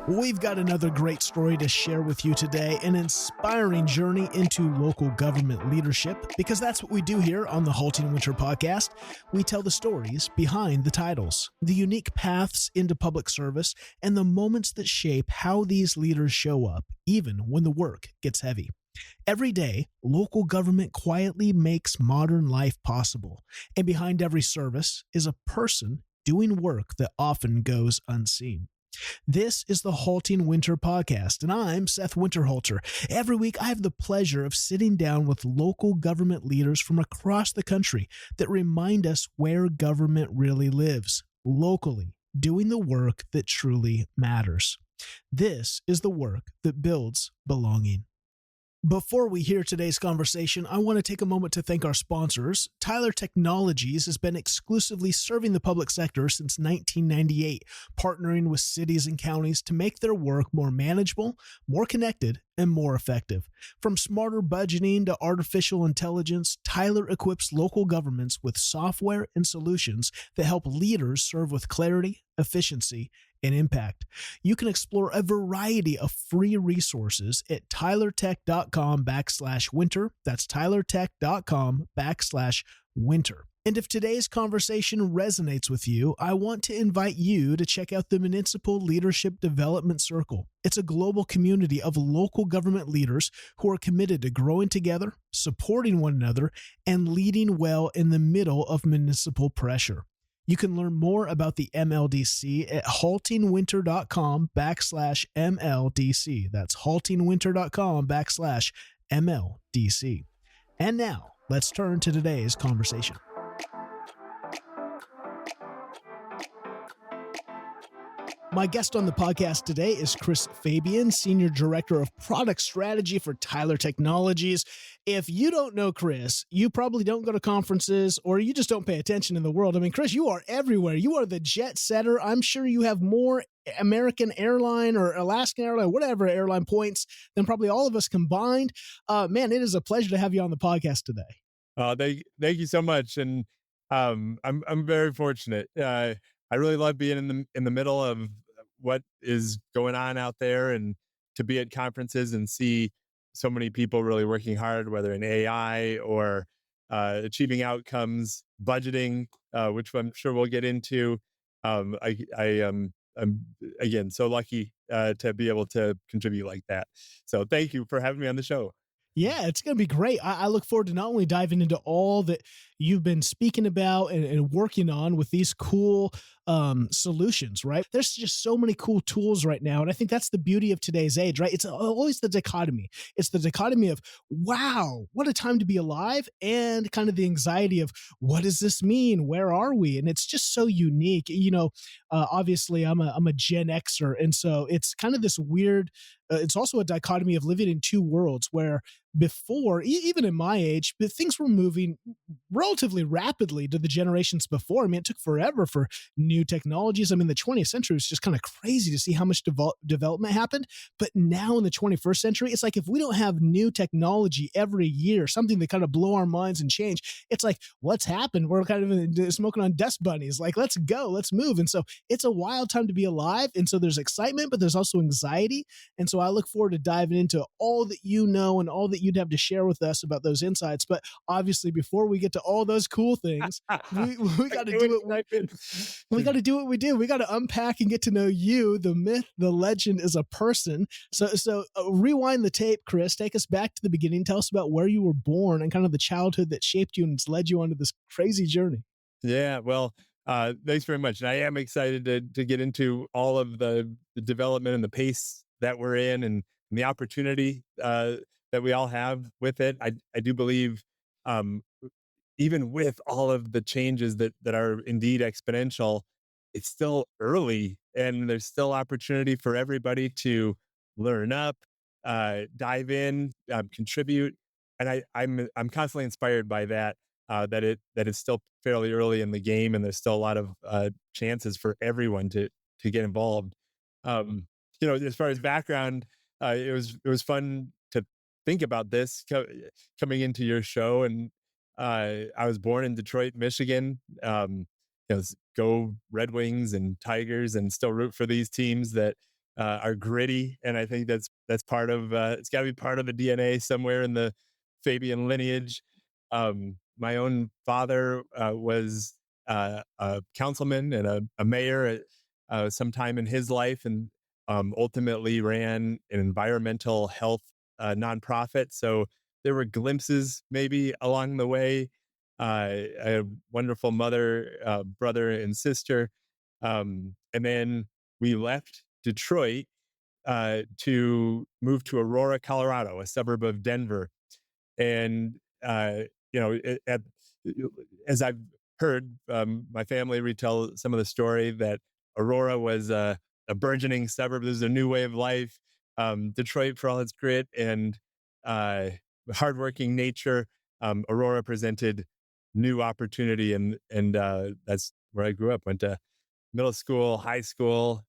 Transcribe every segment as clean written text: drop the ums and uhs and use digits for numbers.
We've got another great story to share with you today, an inspiring journey into local government leadership, because that's what we do here on the Halting Winter podcast. We tell the stories behind the titles, the unique paths into public service, and the moments that shape how these leaders show up, even when the work gets heavy. Every day, local government quietly makes modern life possible, and behind every service is a person doing work that often goes unseen. This is the Halting Winter podcast, and I'm Seth Winterhalter. Every week, I have the pleasure of sitting down with local government leaders from across the country that remind us where government really lives, locally, doing the work that truly matters. This is the work that builds belonging. Before we hear today's conversation, I want to take a moment to thank our sponsors. Tyler Technologies has been exclusively serving the public sector since 1998, partnering with cities and counties to make their work more manageable, more connected, and more effective. From smarter budgeting to artificial intelligence, Tyler equips local governments with software and solutions that help leaders serve with clarity, efficiency, and impact. You can explore a variety of free resources at tylertech.com/winter. That's tylertech.com/winter. And if today's conversation resonates with you, I want to invite you to check out the Municipal Leadership Development Circle. It's a global community of local government leaders who are committed to growing together, supporting one another, and leading well in the middle of municipal pressure. You can learn more about the MLDC at haltingwinter.com/MLDC. That's haltingwinter.com/MLDC. And now, let's turn to today's conversation. My guest on the podcast today is Chris Fabian, Senior Director of Product Strategy for Tyler Technologies. If you don't know Chris, you probably don't go to conferences or you just don't pay attention in the world. I mean, Chris, you are everywhere. You are the jet setter. I'm sure you have more American airline or Alaskan airline, whatever airline points than probably all of us combined. Man, it is a pleasure to have you on the podcast today. Thank you so much. And I'm very fortunate. I really love being in the middle of what is going on out there, and to be at conferences and see so many people really working hard, whether in AI or achieving outcomes, budgeting, which I'm sure we'll get into. I'm again so lucky to be able to contribute like that. So thank you for having me on the show. Yeah, it's going to be great. I look forward to not only diving into all that you've been speaking about and working on with these cool solutions, right? There's just so many cool tools right now. And I think that's the beauty of today's age, right? It's always the dichotomy. It's the dichotomy of, wow, what a time to be alive, and kind of the anxiety of, what does this mean? Where are we? And it's just so unique. You know, obviously I'm a Gen Xer. And so it's kind of this weird, it's also a dichotomy of living in two worlds where before, even in my age, things were moving relatively rapidly to the generations before. I mean, it took forever for new technologies. I mean, the 20th century was just kind of crazy to see how much development happened. But now in the 21st century, it's like if we don't have new technology every year, something that kind of blow our minds and change, it's like, what's happened? We're kind of smoking on dust bunnies. Like, let's go, let's move. And so it's a wild time to be alive. And so there's excitement, but there's also anxiety. And so I look forward to diving into all that you know and all that you'd have to share with us about those insights. But obviously, before we get to all those cool things, we got to do it. We got to do what we do. We got to unpack and get to know you, the myth, the legend as a person. So rewind the tape, Chris. Take us back to the beginning. Tell us about where you were born and kind of the childhood that shaped you and has led you onto this crazy journey. Yeah, well, thanks very much. And I am excited to get into all of the development and the pace that we're in, and the opportunity that we all have with it. I do believe, even with all of the changes that are indeed exponential, it's still early, and there's still opportunity for everybody to learn up, dive in, contribute. And I'm constantly inspired by that. That it's still fairly early in the game, and there's still a lot of chances for everyone to get involved. As far as background, it was fun to think about this coming into your show, and I was born in Detroit, Michigan. Go Red Wings and Tigers, and still root for these teams that are gritty, and I think that's part of it's got to be part of the DNA somewhere in the Fabian lineage. My own father was a councilman and a mayor at sometime in his life, and ultimately ran an environmental health nonprofit. So there were glimpses maybe along the way. I had a wonderful mother, brother, and sister. And then we left Detroit to move to Aurora, Colorado, a suburb of Denver. And, you know, as I've heard my family retell some of the story, that Aurora was a burgeoning suburb. There's a new way of life. Detroit, for all its grit and uh, hardworking nature, Aurora presented new opportunity, and that's where I grew up. Went to middle school, high school,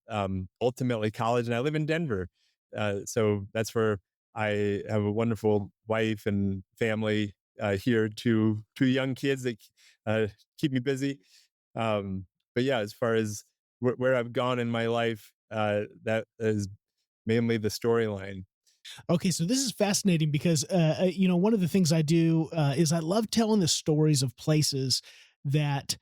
ultimately college, and I live in Denver. So that's where I have a wonderful wife and family here, two young kids that keep me busy. But yeah, as far as where I've gone in my life, that is mainly the storyline. Okay, so this is fascinating because one of the things I do is I love telling the stories of places that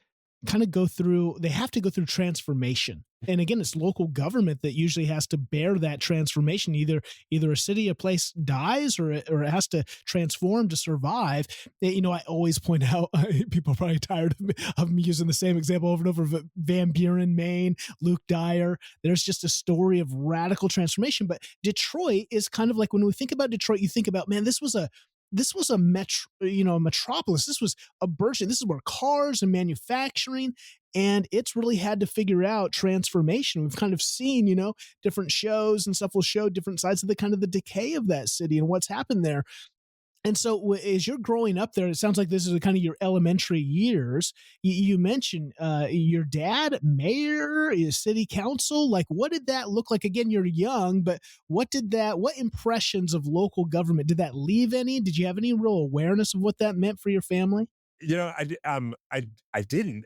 kind of go through. They have to go through transformation, and again, it's local government that usually has to bear that transformation. Either a city, a place dies, or it has to transform to survive. I always point out people are probably tired of me using the same example over and over. Van Buren, Maine, Luke Dyer. There's just a story of radical transformation. But Detroit is kind of like, when we think about Detroit, you think about, man, this was a metropolis. This was a burgeoning. This is where cars and manufacturing, and it's really had to figure out transformation. We've kind of seen, different shows and stuff will show different sides of the kind of the decay of that city and what's happened there. And so as you're growing up there, it sounds like this is kind of your elementary years. You mentioned your dad, mayor, city council. Like, what did that look like? Again, you're young, but what impressions of local government, did that leave any? Did you have any real awareness of what that meant for your family? I didn't.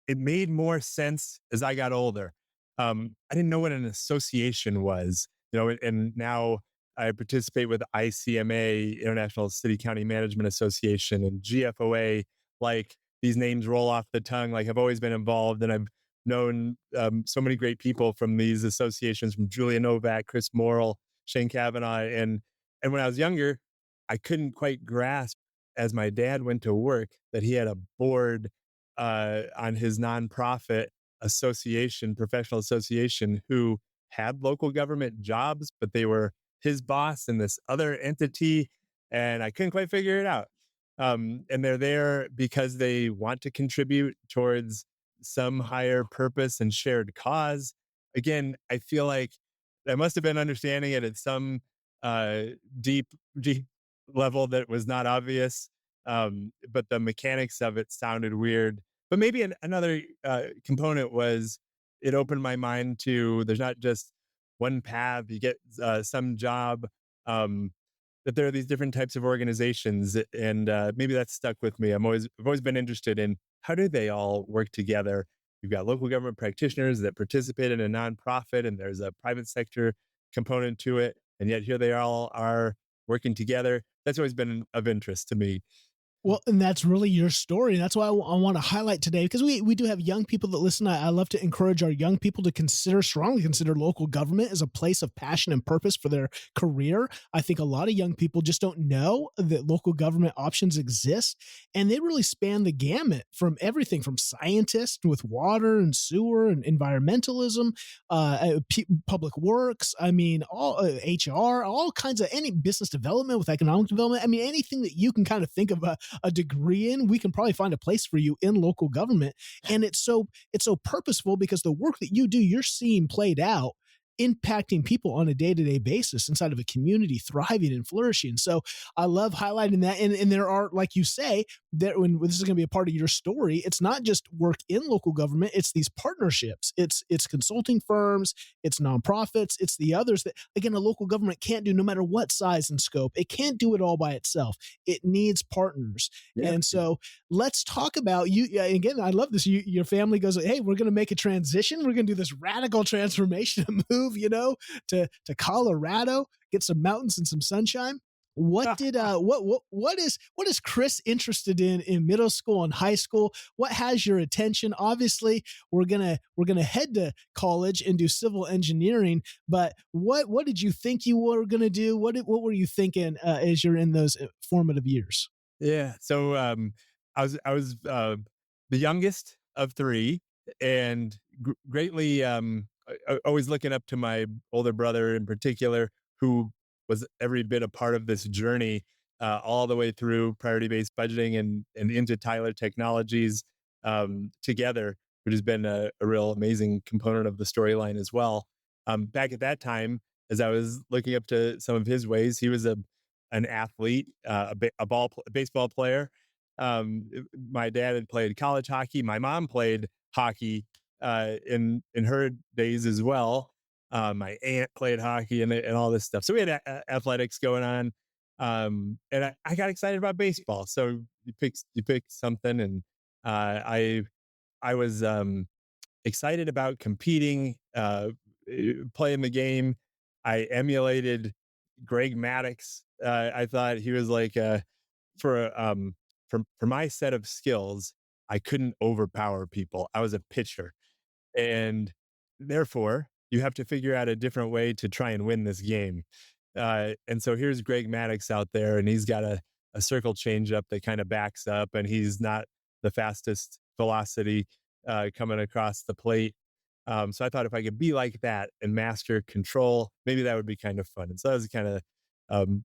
It made more sense as I got older. I didn't know what an association was, and now I participate with ICMA, International City County Management Association, and GFOA. Like, these names roll off the tongue. Like, I've always been involved, and I've known so many great people from these associations, from Julia Novak, Chris Morrill, Shane Kavanaugh. And when I was younger, I couldn't quite grasp, as my dad went to work, that he had a board on his nonprofit association, professional association, who had local government jobs, but they were his boss in this other entity, and I couldn't quite figure it out. And they're there because they want to contribute towards some higher purpose and shared cause. Again, I feel like I must have been understanding it at some uh, deep, deep level that was not obvious. But the mechanics of it sounded weird. But maybe another component was, it opened my mind to, there's not just one path. You get some job, that there are these different types of organizations, and maybe that's stuck with me. I've always been interested in, how do they all work together? You've got local government practitioners that participate in a nonprofit, and there's a private sector component to it, and yet here they all are working together. That's always been of interest to me. Well, and that's really your story. And that's why I want to highlight today, because we do have young people that listen. I love to encourage our young people to strongly consider local government as a place of passion and purpose for their career. I think a lot of young people just don't know that local government options exist. And they really span the gamut, from everything from scientists with water and sewer and environmentalism, public works. I mean, all HR, all kinds of, any business development with economic development. I mean, anything that you can kind of think of a degree in, we can probably find a place for you in local government. And it's so purposeful, because the work that you do, you're seeing played out, impacting people on a day-to-day basis inside of a community, thriving and flourishing. So I love highlighting that. And there are, like you say, that when this is going to be a part of your story, it's not just work in local government, it's these partnerships, it's consulting firms, it's nonprofits, it's the others that, again, a local government can't do, no matter what size and scope. It can't do it all by itself. It needs partners. Yeah. And so let's talk about you. Again, I love this. Your family goes, hey, we're going to make a transition. We're going to do this radical transformation, move move, to Colorado, get some mountains and some sunshine. What did what is Chris interested in middle school and high school? What has your attention? Obviously, we're gonna head to college and do civil engineering, but what did you think you were gonna do? What were you thinking as you're in those formative years? Yeah. So I was the youngest of three, and greatly always looking up to my older brother in particular, who was every bit a part of this journey all the way through priority based budgeting and into Tyler Technologies together, which has been a real amazing component of the storyline as well. Back at that time, as I was looking up to some of his ways, he was an athlete, a baseball player. My dad had played college hockey. My mom played hockey in her days as well. My aunt played hockey and all this stuff. So we had athletics going on, and I got excited about baseball. So you pick something, and I was excited about competing, playing the game. I emulated Greg Maddox. I thought he was like for for my set of skills, I couldn't overpower people. I was a pitcher, and therefore you have to figure out a different way to try and win this game. And so here's Greg Maddox out there, and he's got a circle changeup that kind of backs up, and he's not the fastest velocity coming across the plate. So I thought if I could be like that and master control, maybe that would be kind of fun. And so that was kind of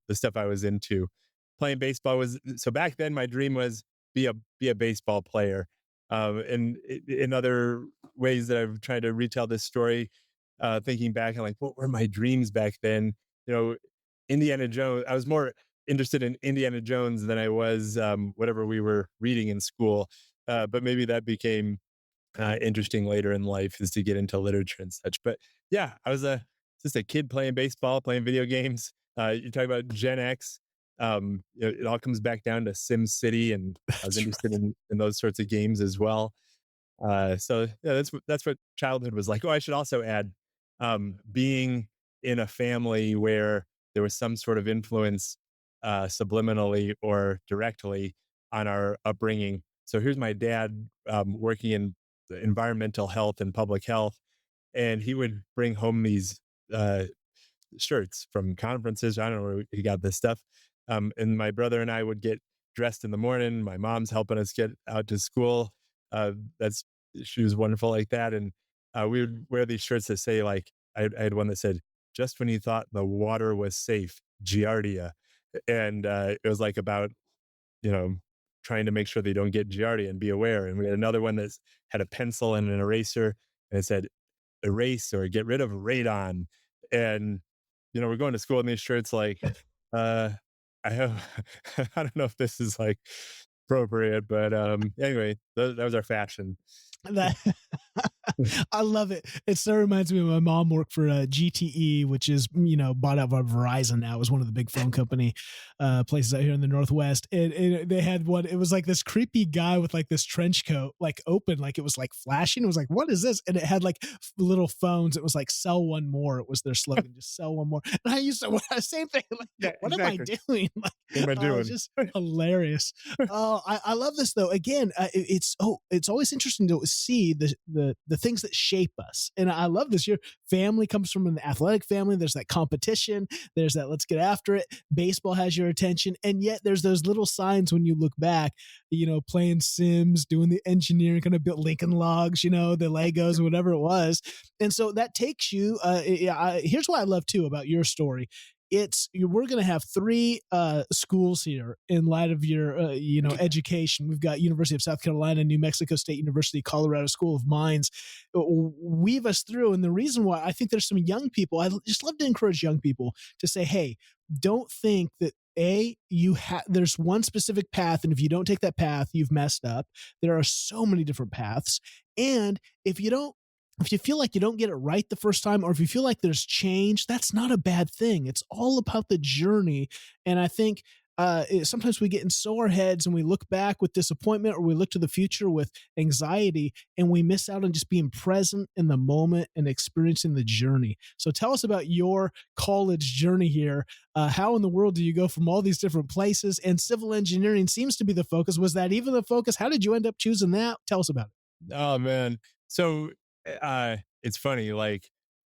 the stuff I was into. Playing baseball was so back then. My dream was be a baseball player. And in other ways that I've tried to retell this story, thinking back and like, what were my dreams back then? You know, Indiana Jones. I was more interested in Indiana Jones than I was whatever we were reading in school. But maybe that became interesting later in life is to get into literature and such. But yeah, I was just a kid playing baseball, playing video games. You talk about Gen X. It all comes back down to Sim City, and I was That's interested right. in those sorts of games as well. So yeah, that's what childhood was like. Oh, I should also add, being in a family where there was some sort of influence, subliminally or directly on our upbringing. So here's my dad working in environmental health and public health, and he would bring home these uh, shirts from conferences. I don't know where he got this stuff. And my brother and I would get dressed in the morning. My mom's helping us get out to school. That's She was wonderful like that, and we would wear these shirts that say like I had one that said, "Just when you thought the water was safe, Giardia," and it was like about you know trying to make sure they don't get Giardia and be aware. And we had another one that had a pencil and an eraser, and it said, "Erase or get rid of radon." And we're going to school in these shirts like, uh, I have, I don't know if this is like appropriate, but anyway, that was our fashion. That I love it. It so reminds me of my mom worked for GTE, which is bought out by Verizon now. It was one of the big phone company places out here in the Northwest, and they had one. It was like this creepy guy with like this trench coat, like open, like it was like flashing. It was like, what is this? And it had like little phones. It was like sell one more. It was their slogan, just sell one more. And I used to wear the same thing. Yeah, Like, what am I exactly. doing? Like, What am I it's doing? just hilarious. Oh, I love this though. Again, it's always interesting to see the things that shape us, and I love this. Your family comes from an athletic family. There's that competition. There's that let's get after it. Baseball has your attention, and yet there's those little signs when you look back. Playing Sims, doing the engineering, kind of built Lincoln Logs. The Legos, whatever it was, and so that takes you. Here's what I love too about your story. We're going to have three schools here in light of your education. We've got University of South Carolina, New Mexico State University, Colorado School of Mines. Weave us through, and the reason why I think there's some young people. I just love to encourage young people to say, "Hey, don't think that." There's one specific path, and if you don't take that path, you've messed up. There are so many different paths, and if you feel like you don't get it right the first time, or if you feel like there's change, that's not a bad thing. It's all about the journey. And I think sometimes we get in so our heads and we look back with disappointment, or we look to the future with anxiety, and we miss out on just being present in the moment and experiencing the journey. So tell us about your college journey here. How in the world do you go from all these different places? And civil engineering seems to be the focus. Was that even the focus? How did you end up choosing that? Tell us about it. Oh man. So it's funny, like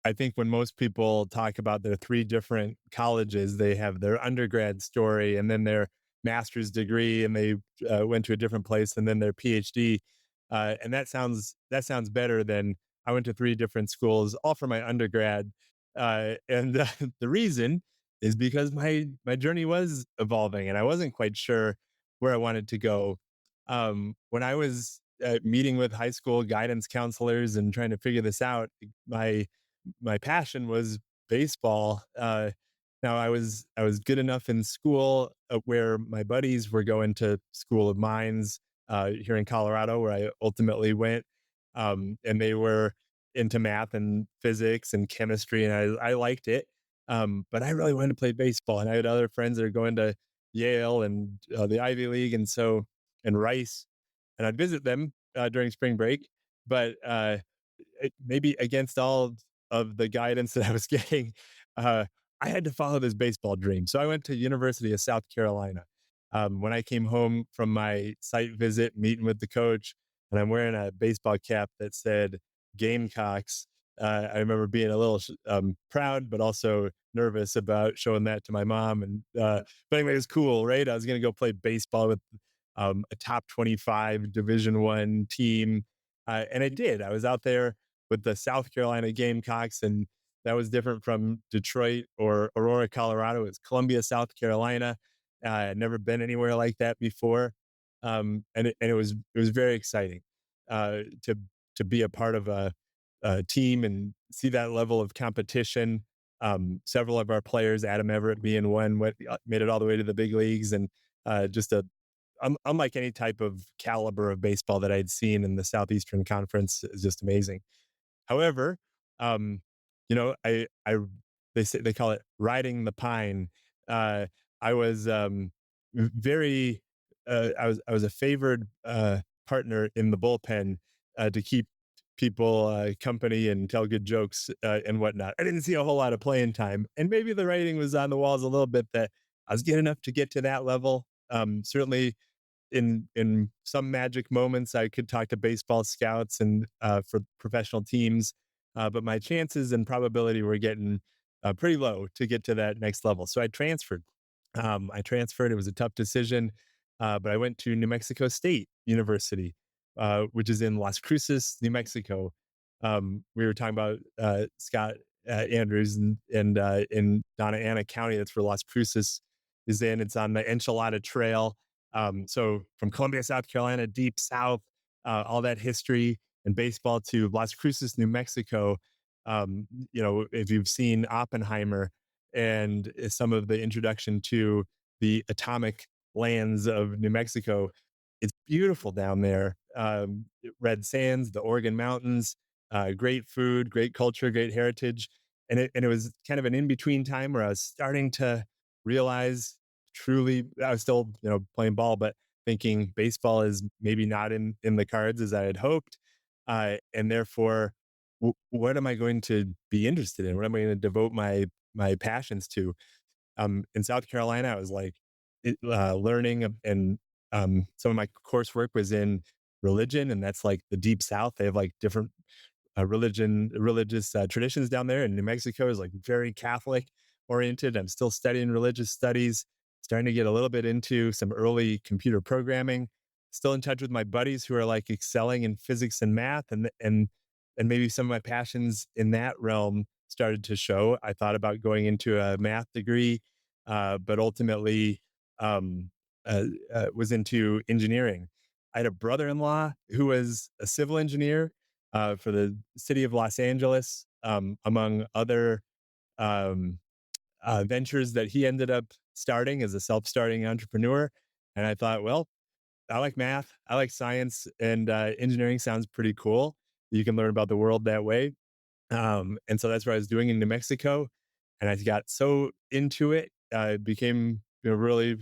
I think when most people talk about their three different colleges, they have their undergrad story and then their master's degree, and they went to a different place, and then their PhD. And that sounds better than I went to three different schools, all for my undergrad. And the reason is because my journey was evolving, and I wasn't quite sure where I wanted to go. When I was meeting with high school guidance counselors and trying to figure this out, my my passion was baseball. Now I was good enough in school where my buddies were going to School of Mines here in Colorado, where I ultimately went, and they were into math and physics and chemistry, and I liked it. But I really wanted to play baseball, and I had other friends that are going to Yale and the Ivy League, and Rice, and I'd visit them during spring break. But maybe against all of the guidance that I was getting, uh, I had to follow this baseball dream. So I went to University of South Carolina. When I came home from my site visit, meeting with the coach, and I'm wearing a baseball cap that said Gamecocks. I remember being a little proud, but also nervous about showing that to my mom. But anyway, it was cool, right? I was going to go play baseball with a top 25 Division I team, and I did. I was out there with the South Carolina Gamecocks, and that was different from Detroit or Aurora, Colorado. It's Columbia, South Carolina. I'd never been anywhere like that before, and it was very exciting to be a part of a team and see that level of competition. Several of our players, Adam Everett being one, made it all the way to the big leagues, and just unlike any type of caliber of baseball that I'd seen in the Southeastern Conference, is just amazing. However, um, I they call it riding the pine. Uh, I was very I was a favored partner in the bullpen to keep people company and tell good jokes and whatnot. I didn't see a whole lot of playing time, and maybe the writing was on the walls a little bit that I was good enough to get to that level. Certainly, in some magic moments, I could talk to baseball scouts and for professional teams, but my chances and probability were getting pretty low to get to that next level. So I transferred. It was a tough decision, but I went to New Mexico State University, which is in Las Cruces, New Mexico. We were talking about Scott Andrews and in Donna Ana County. That's where Las Cruces is in. It's on the Enchilada Trail. So from Columbia, South Carolina, deep south, all that history and baseball to Las Cruces, New Mexico. If you've seen Oppenheimer and some of the introduction to the atomic lands of New Mexico, it's beautiful down there. Red sands, the Oregon Mountains, great food, great culture, great heritage. And it was kind of an in between time where I was starting to realize truly I was still, playing ball, but thinking baseball is maybe not in the cards as I had hoped. And therefore, what am I going to be interested in? What am I going to devote my passions to? In South Carolina, I was like learning and some of my coursework was in religion, and that's like the deep South. They have like different religious traditions down there. And New Mexico is like very Catholic oriented. I'm still studying religious studies, starting to get a little bit into some early computer programming. Still in touch with my buddies who are like excelling in physics and math, and maybe some of my passions in that realm started to show. I thought about going into a math degree, but ultimately um, was into engineering. I had a brother-in-law who was a civil engineer for the city of Los Angeles, among other um, ventures that he ended up starting as a self-starting entrepreneur. And I thought, well, I like math, I like science, and engineering sounds pretty cool. You can learn about the world that way. And so that's what I was doing in New Mexico. And I got so into it, it became really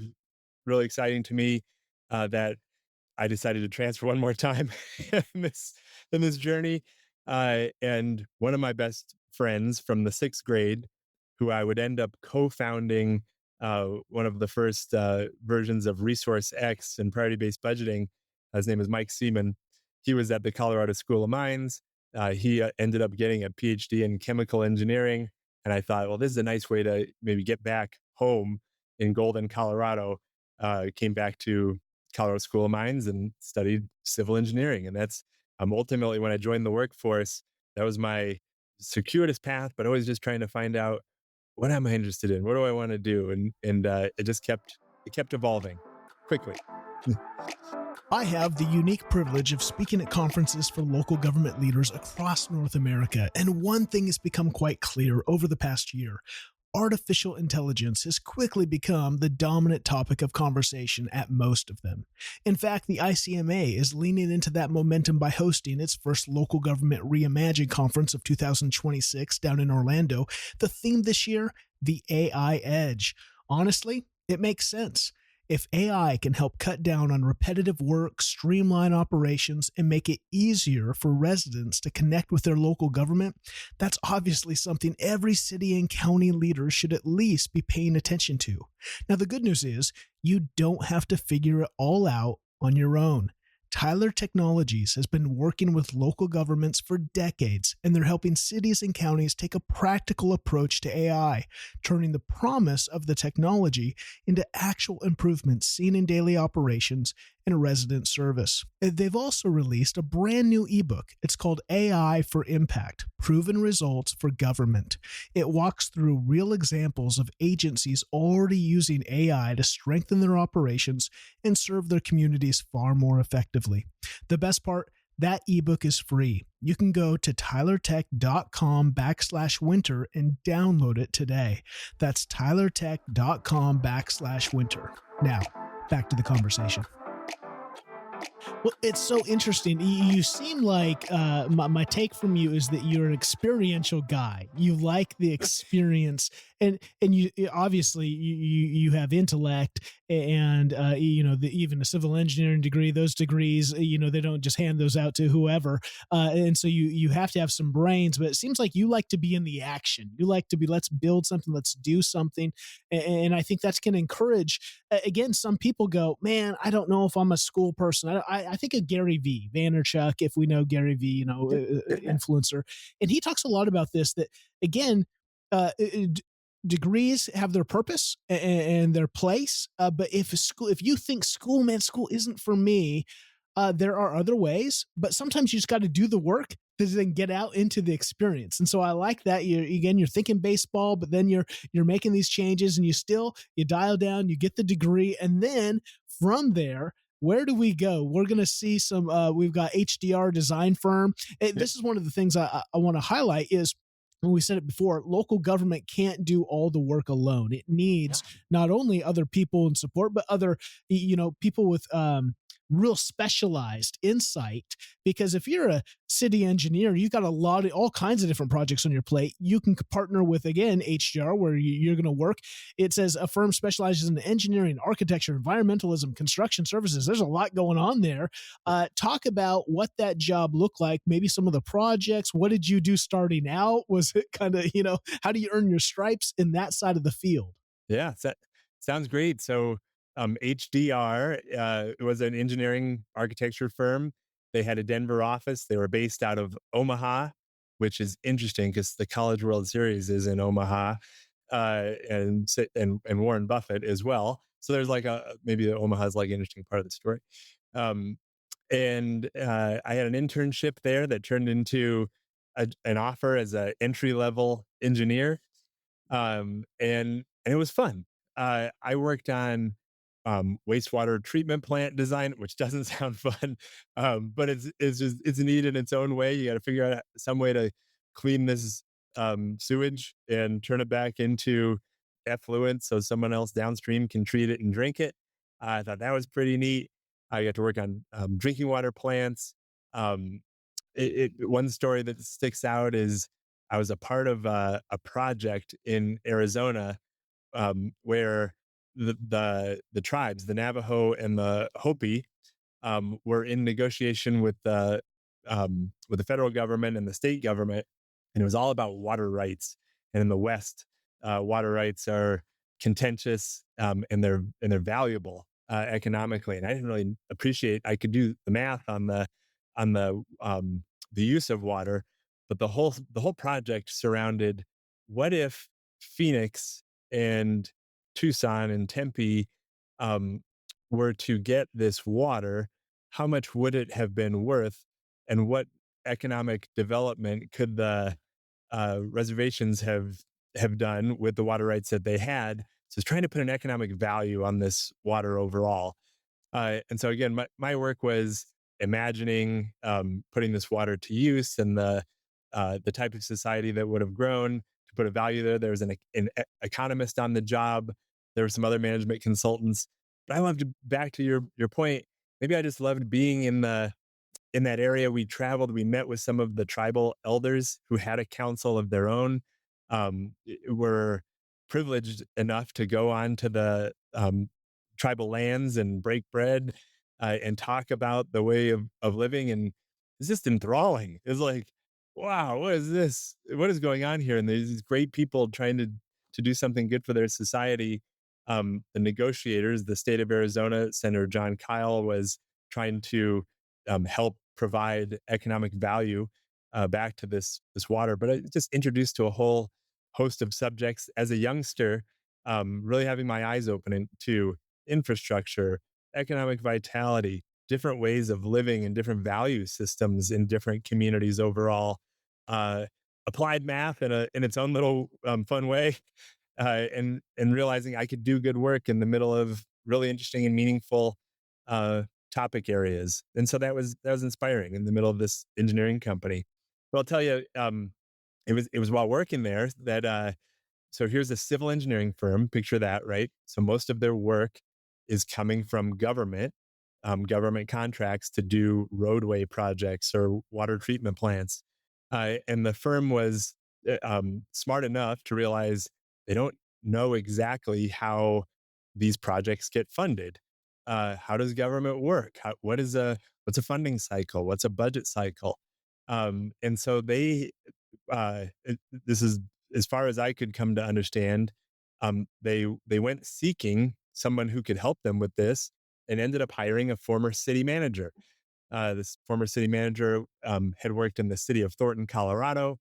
really exciting to me that I decided to transfer one more time in this journey. And one of my best friends from the sixth grade, who I would end up co-founding one of the first versions of Resource X and priority-based budgeting. His name is Mike Seaman. He was at the Colorado School of Mines. He ended up getting a PhD in chemical engineering. And I thought, well, this is a nice way to maybe get back home in Golden, Colorado. Came back to Colorado School of Mines and studied civil engineering. And that's ultimately when I joined the workforce, that was my circuitous path, but always just trying to find out what am I interested in? What do I want to do? And it kept evolving quickly. I have the unique privilege of speaking at conferences for local government leaders across North America, and one thing has become quite clear over the past year. Artificial intelligence has quickly become the dominant topic of conversation at most of them. In fact, the ICMA is leaning into that momentum by hosting its first local government reimagined conference of 2026 down in Orlando. The theme this year, the AI Edge. Honestly, it makes sense. If AI can help cut down on repetitive work, streamline operations, and make it easier for residents to connect with their local government, that's obviously something every city and county leader should at least be paying attention to. Now, the good news is you don't have to figure it all out on your own. Tyler Technologies has been working with local governments for decades, and they're helping cities and counties take a practical approach to AI, turning the promise of the technology into actual improvements seen in daily operations and resident service. They've also released a brand new ebook. It's called AI for Impact: Proven Results for Government. It walks through real examples of agencies already using AI to strengthen their operations and serve their communities far more effectively. The best part, that ebook is free. You can go to tylertech.com/winter and download it today. That's tylertech.com/winter. Now, back to the conversation. Well, it's so interesting. You seem like my take from you is that you're an experiential guy. You like the experience, and you obviously you have intellect, and even a civil engineering degree. Those degrees, they don't just hand those out to whoever, and so you have to have some brains. But it seems like you like to be in the action. You like to be, let's build something, let's do something, and I think that's going to encourage. Again, some people go, man, I don't know if I'm a school person. I think of Gary Vaynerchuk, if we know Gary V, influencer, and he talks a lot about this. That again, degrees have their purpose and their place, but if you think school isn't for me, there are other ways. But sometimes you just got to do the work to then get out into the experience. And so I like that you're thinking baseball, but then you're making these changes, and you dial down, you get the degree, and then from there, where do we go? We're going to see some, we've got HDR design firm. This is one of the things I want to highlight is, when we said it before, local government can't do all the work alone. It needs not only other people and support, but other, people with, real specialized insight. Because if you're a city engineer, you've got all kinds of different projects on your plate. You can partner with, again, HDR, where you're going to work. It says a firm specializes in engineering, architecture, environmentalism, construction services. There's a lot going on there. Talk about what that job looked like, maybe some of the projects. What did you do starting out? Was it kind of, how do you earn your stripes in that side of the field? Yeah, sounds great. So HDR was an engineering architecture firm. They had a Denver office. They were based out of Omaha, which is interesting because the College World Series is in Omaha, and Warren Buffett as well. So there's like maybe Omaha's like an interesting part of the story. And I had an internship there that turned into an offer as an entry level engineer, and it was fun. I worked on wastewater treatment plant design, which doesn't sound fun, but it's neat in its own way. You got to figure out some way to clean this sewage and turn it back into effluent so someone else downstream can treat it and drink it. I thought that was pretty neat. I got to work on drinking water plants. One story that sticks out is I was a part of a project in Arizona where the tribes, the Navajo and the Hopi, were in negotiation with the federal government and the state government, and it was all about water rights. And in the West, water rights are contentious, and they're valuable economically. And I didn't really appreciate. I could do the math on the use of water, but the whole project surrounded what if Phoenix and Tucson and Tempe um, were to get this water, how much would it have been worth, and what economic development could the reservations have done with the water rights that they had? So it's trying to put an economic value on this water overall. And so again, my work was imagining putting this water to use and the type of society that would have grown to put a value there. There was an economist on the job. There were some other management consultants. But I loved, back to your point. Maybe I just loved being in that area. We traveled. We met with some of the tribal elders who had a council of their own. Were privileged enough to go on to the tribal lands and break bread and talk about the way of living. And it's just enthralling. It's like, wow, what is this? What is going on here? And there's these great people trying to do something good for their society. The negotiators, the state of Arizona, Senator John Kyle, was trying to help provide economic value back to this water. But it just introduced to a whole host of subjects as a youngster, really having my eyes open to infrastructure, economic vitality, different ways of living, and different value systems in different communities overall. Uh, Applied math in its own little fun way, and realizing I could do good work in the middle of really interesting and meaningful uh, topic areas. And so that was inspiring in the middle of this engineering company. But I'll tell you, it was while working there that so here's a civil engineering firm. Picture that, right? So most of their work is coming from government contracts to do roadway projects or water treatment plants. And the firm was smart enough to realize they don't know exactly how these projects get funded. How does government work? What's a funding cycle? What's a budget cycle? And so this is as far as I could come to understand. They went seeking someone who could help them with this, and ended up hiring a former city manager. This former city manager had worked in the city of Thornton, Colorado,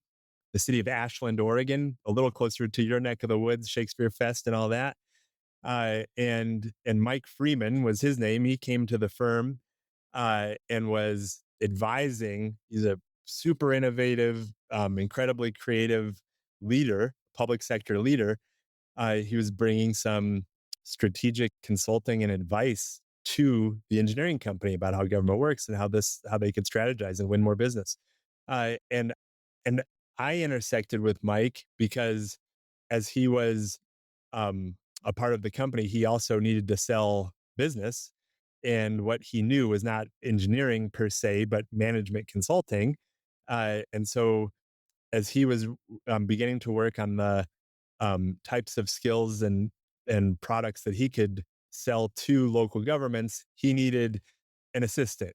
the city of Ashland, Oregon, a little closer to your neck of the woods, Shakespeare Fest and all that. And Mike Freeman was his name. He came to the firm and was advising. He's a super innovative, incredibly creative leader, public sector leader. He was bringing some strategic consulting and advice to the engineering company about how government works and how they could strategize and win more business. And I intersected with Mike because as he was um, a part of the company, he also needed to sell business. And what he knew was not engineering per se, but management consulting. And so as he was beginning to work on the types of skills and products that he could sell to local governments, he needed an assistant.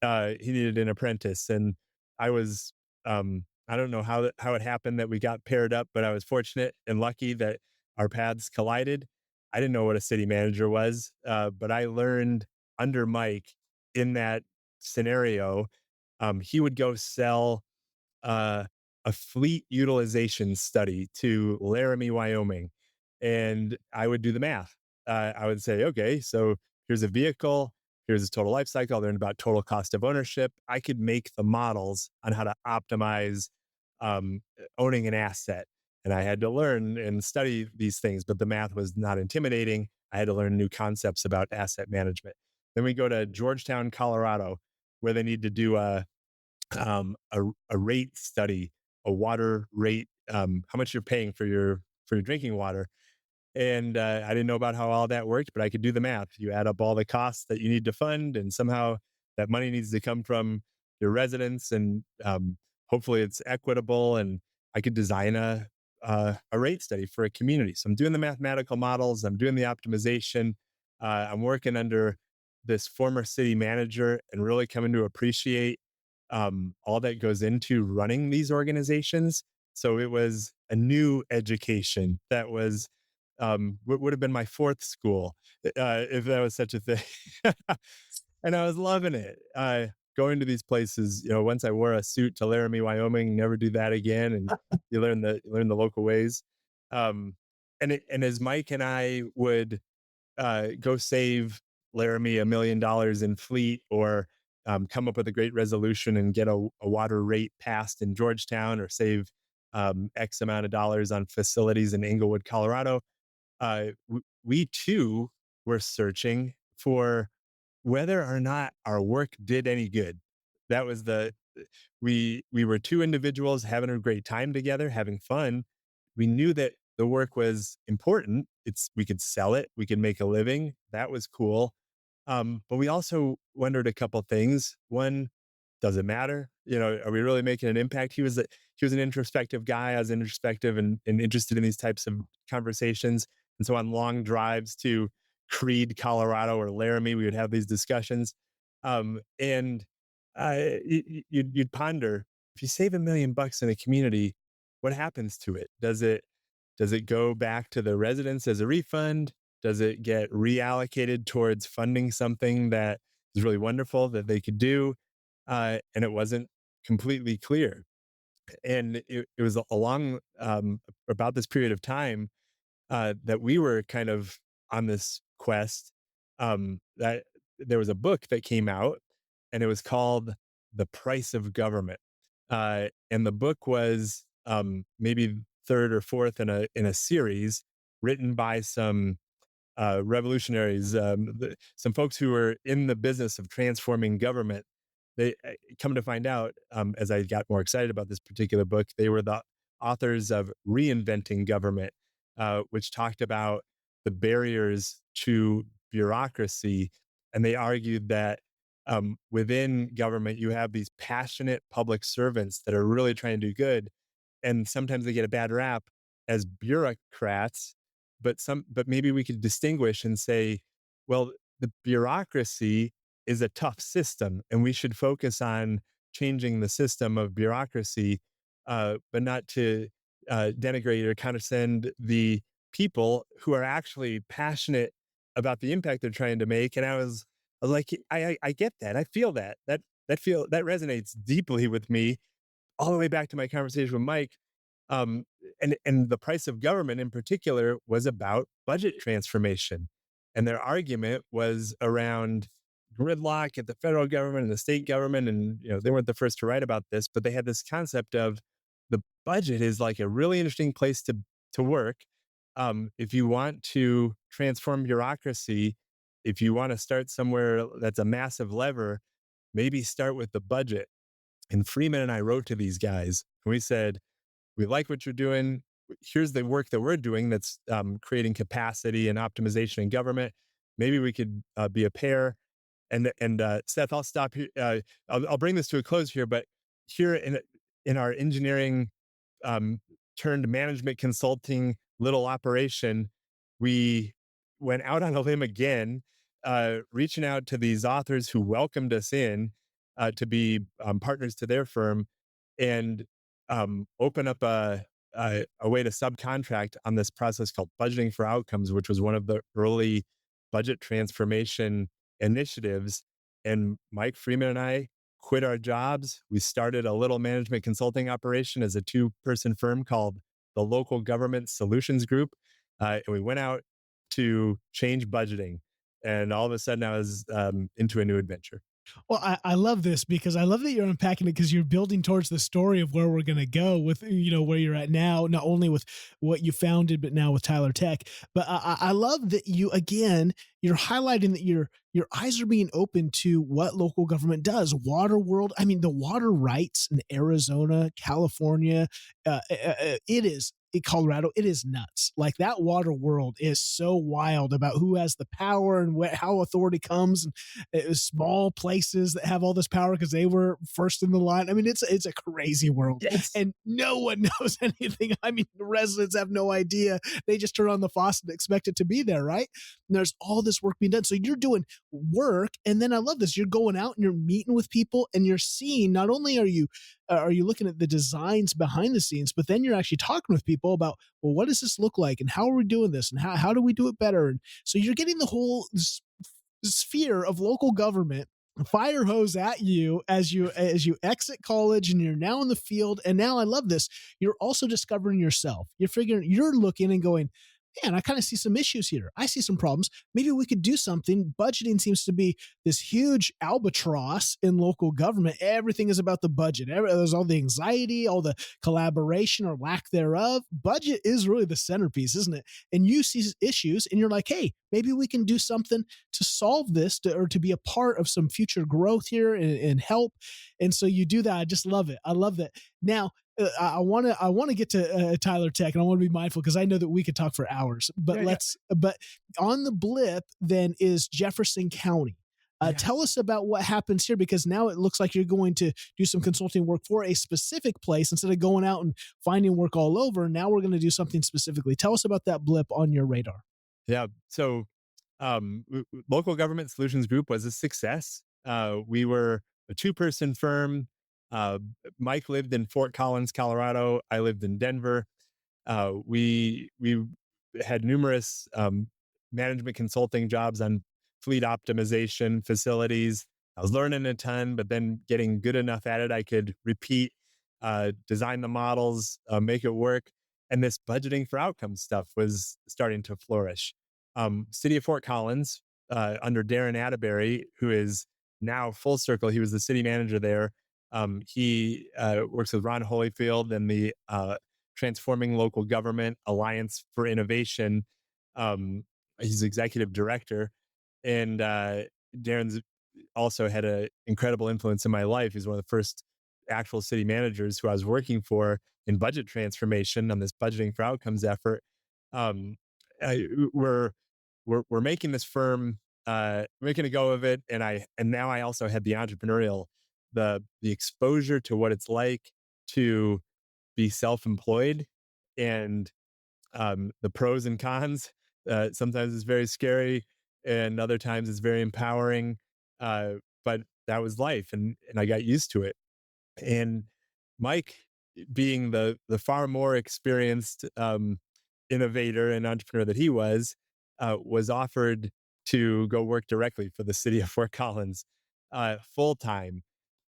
He needed an apprentice, and I was I don't know how it happened that we got paired up, but I was fortunate and lucky that our paths collided. I didn't know what a city manager was, but I learned under Mike in that scenario. He would go sell uh, a fleet utilization study to Laramie, Wyoming, and I would do the math. I would say, okay, so here's a vehicle, here's a total life cycle, I learned about total cost of ownership. I could make the models on how to optimize owning an asset. And I had to learn and study these things, but the math was not intimidating. I had to learn new concepts about asset management. Then we go to Georgetown, Colorado, where they need to do a rate study, a water rate, how much you're paying for your drinking water. And I didn't know about how all that worked, but I could do the math. You add up all the costs that you need to fund, and somehow that money needs to come from your residents, and hopefully it's equitable. And I could design a rate study for a community. So I'm doing the mathematical models, I'm doing the optimization, I'm working under this former city manager and really coming to appreciate all that goes into running these organizations. So it was a new education that was would have been my fourth school if that was such a thing. And I was loving it. Going to these places, once I wore a suit to Laramie, Wyoming, never do that again. And you learn the local ways. Um, and as Mike and I would go save Laramie $1 million in fleet, or come up with a great resolution and get a water rate passed in Georgetown, or save X amount of dollars on facilities in Englewood, Colorado. We too were searching for whether or not our work did any good. That was we were two individuals having a great time together, having fun. We knew that the work was important. We could sell it, we could make a living. That was cool. But we also wondered a couple things. One, does it matter? Are we really making an impact? He was an introspective guy. I was introspective and interested in these types of conversations. And so on long drives to Creed, Colorado, or Laramie, we would have these discussions. And you'd ponder, if you save $1 million in a community, what happens to it? Does it go back to the residents as a refund? Does it get reallocated towards funding something that is really wonderful that they could do? And it wasn't completely clear. And it was along about this period of time that we were kind of on this quest. That there was a book that came out, and it was called "The Price of Government," and the book was maybe third or fourth in a series written by some revolutionaries, some folks who were in the business of transforming government. They come to find out, as I got more excited about this particular book, they were the authors of Reinventing Government, which talked about the barriers to bureaucracy. And they argued that within government, you have these passionate public servants that are really trying to do good. And sometimes they get a bad rap as bureaucrats, but maybe we could distinguish and say, well, the bureaucracy is a tough system, and we should focus on changing the system of bureaucracy, but not to denigrate or condescend the people who are actually passionate about the impact they're trying to make. And I was like, I get that. I feel that resonates deeply with me, all the way back to my conversation with Mike. Um, and the price of government in particular was about budget transformation. And their argument was around gridlock at the federal government and the state government. And, they weren't the first to write about this, but they had this concept of the budget is like a really interesting place to work. If you want to transform bureaucracy, if you want to start somewhere that's a massive lever, maybe start with the budget. And Freeman and I wrote to these guys and we said, we like what you're doing. Here's the work that we're doing that's creating capacity and optimization in government. Maybe we could be a pair. And Seth, I'll stop here. I'll bring this to a close here. But here in our engineering turned management consulting little operation, we went out on a limb again, reaching out to these authors who welcomed us in to be partners to their firm, and open up a way to subcontract on this process called budgeting for outcomes, which was one of the early budget transformation initiatives. And Mike Freeman and I quit our jobs. We started a little management consulting operation as a 2-person firm called the Local Government Solutions Group. And we went out to change budgeting. And all of a sudden I was into a new adventure. Well, I love this because I love that you're unpacking it, because you're building towards the story of where we're going to go with, where you're at now, not only with what you founded, but now with Tyler Tech. But I love that you're highlighting that your eyes are being open to what local government does. Water world. I mean, the water rights in Arizona, California, it Colorado, it is nuts. Like that water world is so wild about who has the power and how authority comes. And it was small places that have all this power because they were first in the line. I mean, it's a crazy world, Yes. and no one knows anything. I mean, the residents have no idea. They just turn on the faucet and expect it to be there, right? And there's all this work being done. So you're doing work, and then I love this. You're going out and you're meeting with people, and you're seeing. Not only are you looking at the designs behind the scenes, but then you're actually talking with people about, well, what does this look like, and how are we doing this, and how do we do it better? And so you're getting the whole sphere of local government fire hose at you as you exit college, and you're now in the field. And now I love this, you're also discovering yourself. You're looking and going, man, I kind of see some issues here. I see some problems. Maybe we could do something. Budgeting seems to be this huge albatross in local government. Everything is about the budget. There's all the anxiety, all the collaboration or lack thereof. Budget is really the centerpiece, isn't it? And you see issues and you're like, hey, maybe we can do something to solve this, or to be a part of some future growth here, and help. And so you do that. I just love it. I love that. Now, I want to get to Tyler Tech, and I want to be mindful because I know that we could talk for hours. But but on the blip then is Jefferson County. Tell us about what happens here, because now it looks like you're going to do some consulting work for a specific place instead of going out and finding work all over. Now we're going to do something specifically. Tell us about that blip on your radar. Yeah. So, Local Government Solutions Group was a success. We were a two-person firm. Uh, Mike lived in Fort Collins, Colorado. I lived in Denver. We had numerous management consulting jobs on fleet optimization, facilities. I was learning a ton, but then getting good enough at it, I could repeat, design the models, make it work. And this budgeting for outcomes stuff was starting to flourish. City of Fort Collins, under Darren Atterbury, who is now full circle. He was the city manager there. He works with Ron Holyfield and the Transforming Local Government Alliance for Innovation. He's executive director. And Darren's also had an incredible influence in my life. He's one of the first actual city managers who I was working for in budget transformation on this budgeting for outcomes effort. Um, we're making this firm, making a go of it, and now I also had the entrepreneurial, the exposure to what it's like to be self-employed, and the pros and cons. Sometimes it's very scary, and other times it's very empowering. But that was life, and I got used to it. And Mike, being the far more experienced innovator and entrepreneur that he was offered to go work directly for the city of Fort Collins, full time.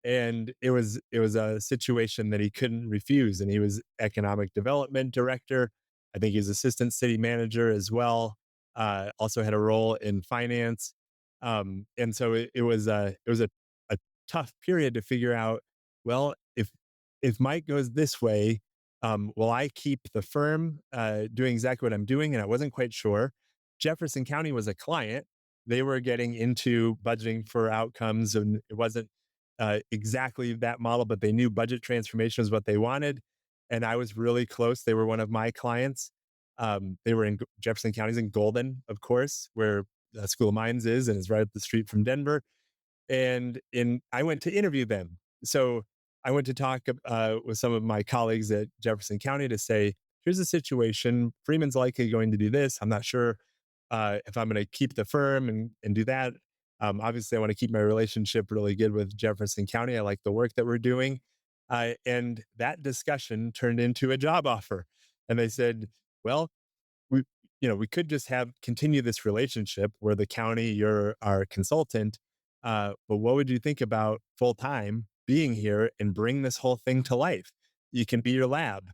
And it was a situation that he couldn't refuse. And he was economic development director. I think he was assistant city manager as well. Also had a role in finance. And so it was a tough period to figure out, well, if Mike goes this way, will I keep the firm doing exactly what I'm doing? And I wasn't quite sure. Jefferson County was a client. They were getting into budgeting for outcomes, and it wasn't exactly that model, but they knew budget transformation was what they wanted. And I was really close. They were one of my clients. They were in Jefferson County's in Golden, of course, where the School of Mines is, and is right up the street from Denver. And I went to interview them. So I went to talk with some of my colleagues at Jefferson County to say, here's the situation. Freeman's likely going to do this. I'm not sure if I'm going to keep the firm and do that. Obviously, I want to keep my relationship really good with Jefferson County. I like the work that we're doing. And that discussion turned into a job offer. And they said, well, we, we could just continue this relationship where the county, you're our consultant. But what would you think about full time being here and bring this whole thing to life? You can be your lab.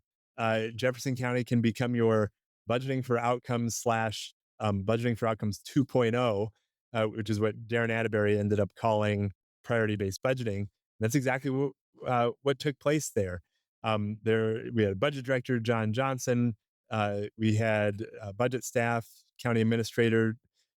Jefferson County can become your budgeting for outcomes slash budgeting for outcomes 2.0, which is what Darren Atterbury ended up calling priority based budgeting. And that's exactly what took place there. There we had budget director John Johnson. We had budget staff, county administrator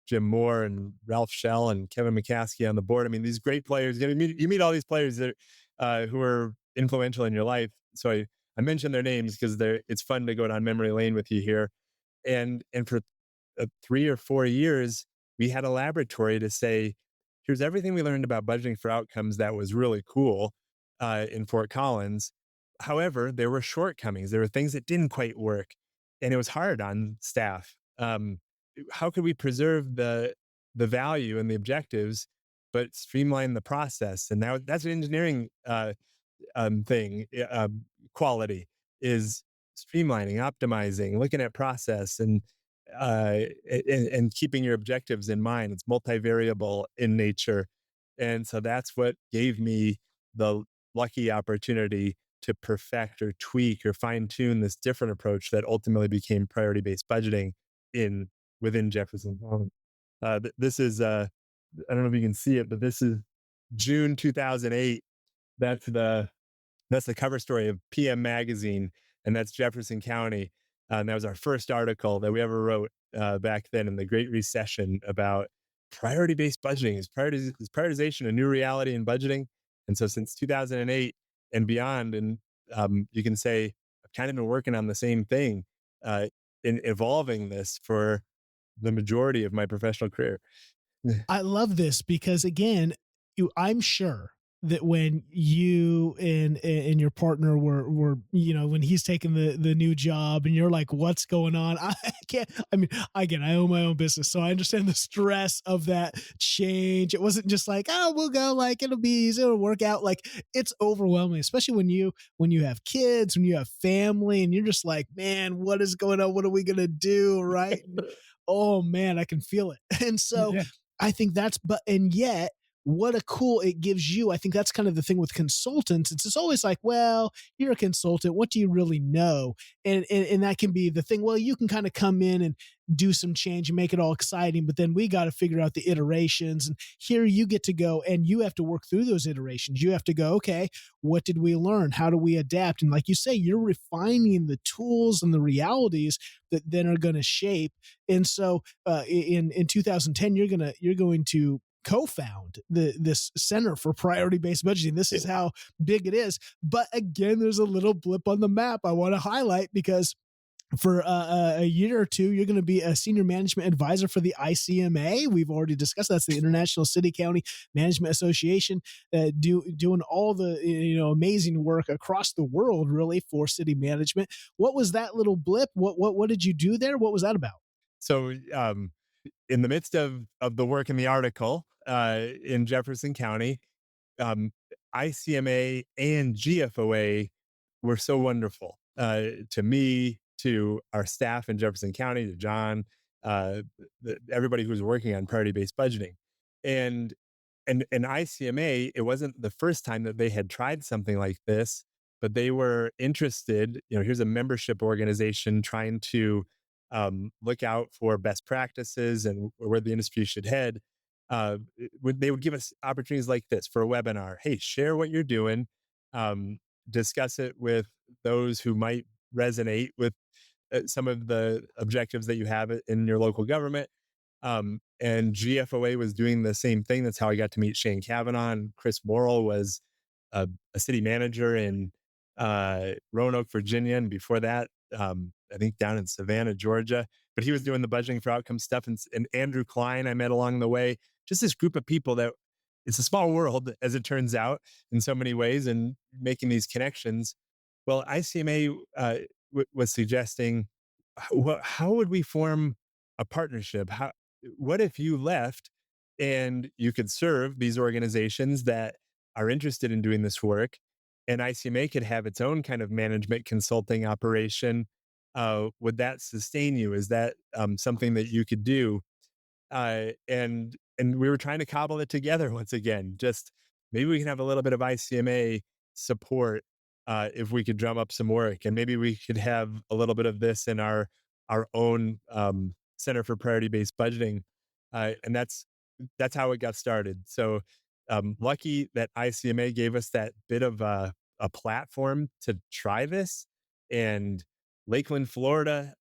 Jim Moore, and Ralph Shell and Kevin McCaskey on the board. I mean, these great players. You meet all these players that who are influential in your life. So I mention their names because it's fun to go down memory lane with you here. And for 3 or 4 years, we had a laboratory to say, here's everything we learned about budgeting for outcomes that was really cool in Fort Collins. However, there were shortcomings. There were things that didn't quite work, and it was hard on staff. How could we preserve the value and the objectives, but streamline the process? And that's an engineering thing. Quality is streamlining, optimizing, looking at process, and keeping your objectives in mind. It's multivariable in nature, and so that's what gave me the lucky opportunity to perfect or tweak or fine tune this different approach that ultimately became priority based budgeting in within Jefferson County. This is I don't know if you can see it, but this is June 2008. That's the cover story of PM Magazine, and that's Jefferson County. And that was our first article that we ever wrote back then in the Great Recession about priority-based budgeting. Is prioritization a new reality in budgeting? And so since 2008 and beyond, and you can say I've kind of been working on the same thing uh, in evolving this for the majority of my professional career. I love this because again, I'm sure that when you and your partner were when he's taking the new job and you're like, what's going on? I can't. I mean, again, I own my own business, so I understand the stress of that change. It wasn't just like, oh, we'll go, like it'll be easy, it'll work out. Like it's overwhelming, especially when you have kids, when you have family, and you're just like, man, what is going on? What are we gonna do? Right? Oh man, I can feel it. And so Yeah. I think and yet what a cool it gives you. I think that's kind of the thing with consultants. It's always like, well, you're a consultant. What do you really know? And that can be the thing. Well, you can kind of come in and do some change and make it all exciting, but then we got to figure out the iterations. And here you get to go and you have to work through those iterations. You have to go, okay, what did we learn? How do we adapt? And like you say, you're refining the tools and the realities that then are going to shape. And so in 2010, you're going to co-found this Center for Priority Based Budgeting. This is how big it is. But again, there's a little blip on the map I want to highlight because for a year or two, you're going to be a senior management advisor for the ICMA. We've already discussed that's the International City County Management Association, doing all the amazing work across the world, really, for city management. What was that little blip? What did you do there? What was that about? So in the midst of the work in the article in Jefferson County, um, ICMA and GFOA were so wonderful to me, to our staff in Jefferson County, to John, everybody who was working on priority based budgeting, and and ICMA. It wasn't the first time that they had tried something like this, but they were interested. Here's a membership organization trying to look out for best practices and where the industry should head. They would give us opportunities like this for a webinar. Hey, share what you're doing, um, discuss it with those who might resonate with some of the objectives that you have in your local government. And GFOA was doing the same thing. That's how I got to meet Shane Kavanaugh. And Chris Morrill was a city manager in Roanoke, Virginia. And before that, I think down in Savannah, Georgia. But he was doing the budgeting for outcome stuff. And Andrew Klein, I met along the way. Just this group of people that it's a small world, as it turns out, in so many ways, and making these connections. Well, ICMA was suggesting, how would we form a partnership? What if you left and you could serve these organizations that are interested in doing this work, and ICMA could have its own kind of management consulting operation? Would that sustain you? Is that something that you could do? And we were trying to cobble it together once again. Just maybe we can have a little bit of ICMA support if we could drum up some work, and maybe we could have a little bit of this in our own Center for Priority Based Budgeting, and that's how it got started. So lucky that ICMA gave us that bit of a platform to try this. And Lakeland, Florida,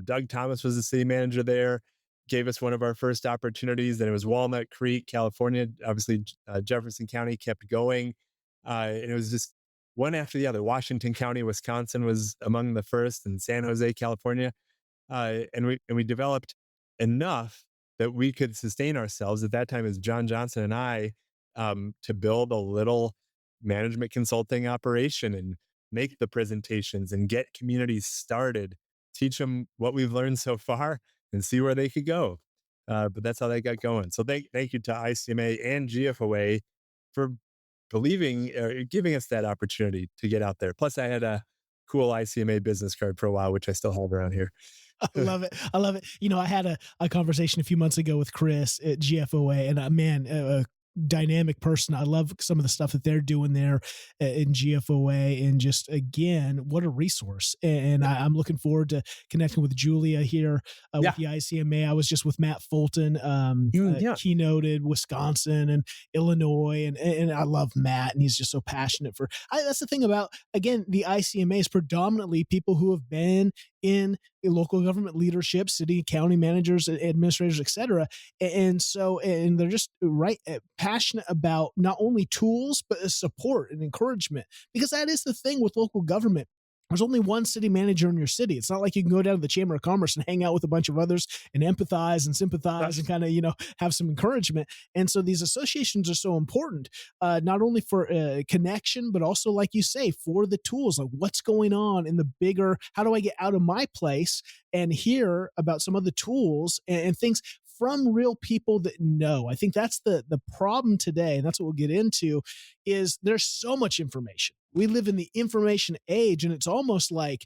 Doug Thomas was the city manager there, gave us one of our first opportunities. Then it was Walnut Creek, California. Obviously, Jefferson County kept going. And it was just one after the other. Washington County, Wisconsin was among the first, and San Jose, California. And we developed enough that we could sustain ourselves at that time as John Johnson and I, to build a little management consulting operation and make the presentations and get communities started, teach them what we've learned so far and see where they could go. But that's how they got going. So thank you to ICMA and GFOA for believing or giving us that opportunity to get out there. Plus, I had a cool ICMA business card for a while, which I still hold around here. I love it. I love it. I had a conversation a few months ago with Chris at GFOA, and man, a dynamic person. I love some of the stuff that they're doing there in GFOA, and just again, what a resource. And I'm looking forward to connecting with Julia here Yeah. with the ICMA. I was just with Matt Fulton, Yeah. keynoted Wisconsin and Illinois, and I love Matt, and he's just so passionate for. That's the thing about, again, the ICMA is predominantly people who have been in local government leadership, city, county managers, administrators, et cetera. And they're just passionate about not only tools, but support and encouragement, because that is the thing with local government. There's only one city manager in your city. It's not like you can go down to the Chamber of Commerce and hang out with a bunch of others and empathize and sympathize and kind of, have some encouragement. And so these associations are so important, not only for connection, but also, like you say, for the tools, like what's going on in the bigger, how do I get out of my place and hear about some of the tools and things from real people that know. I think that's the problem today, and that's what we'll get into, is there's so much information. We live in the information age, and it's almost like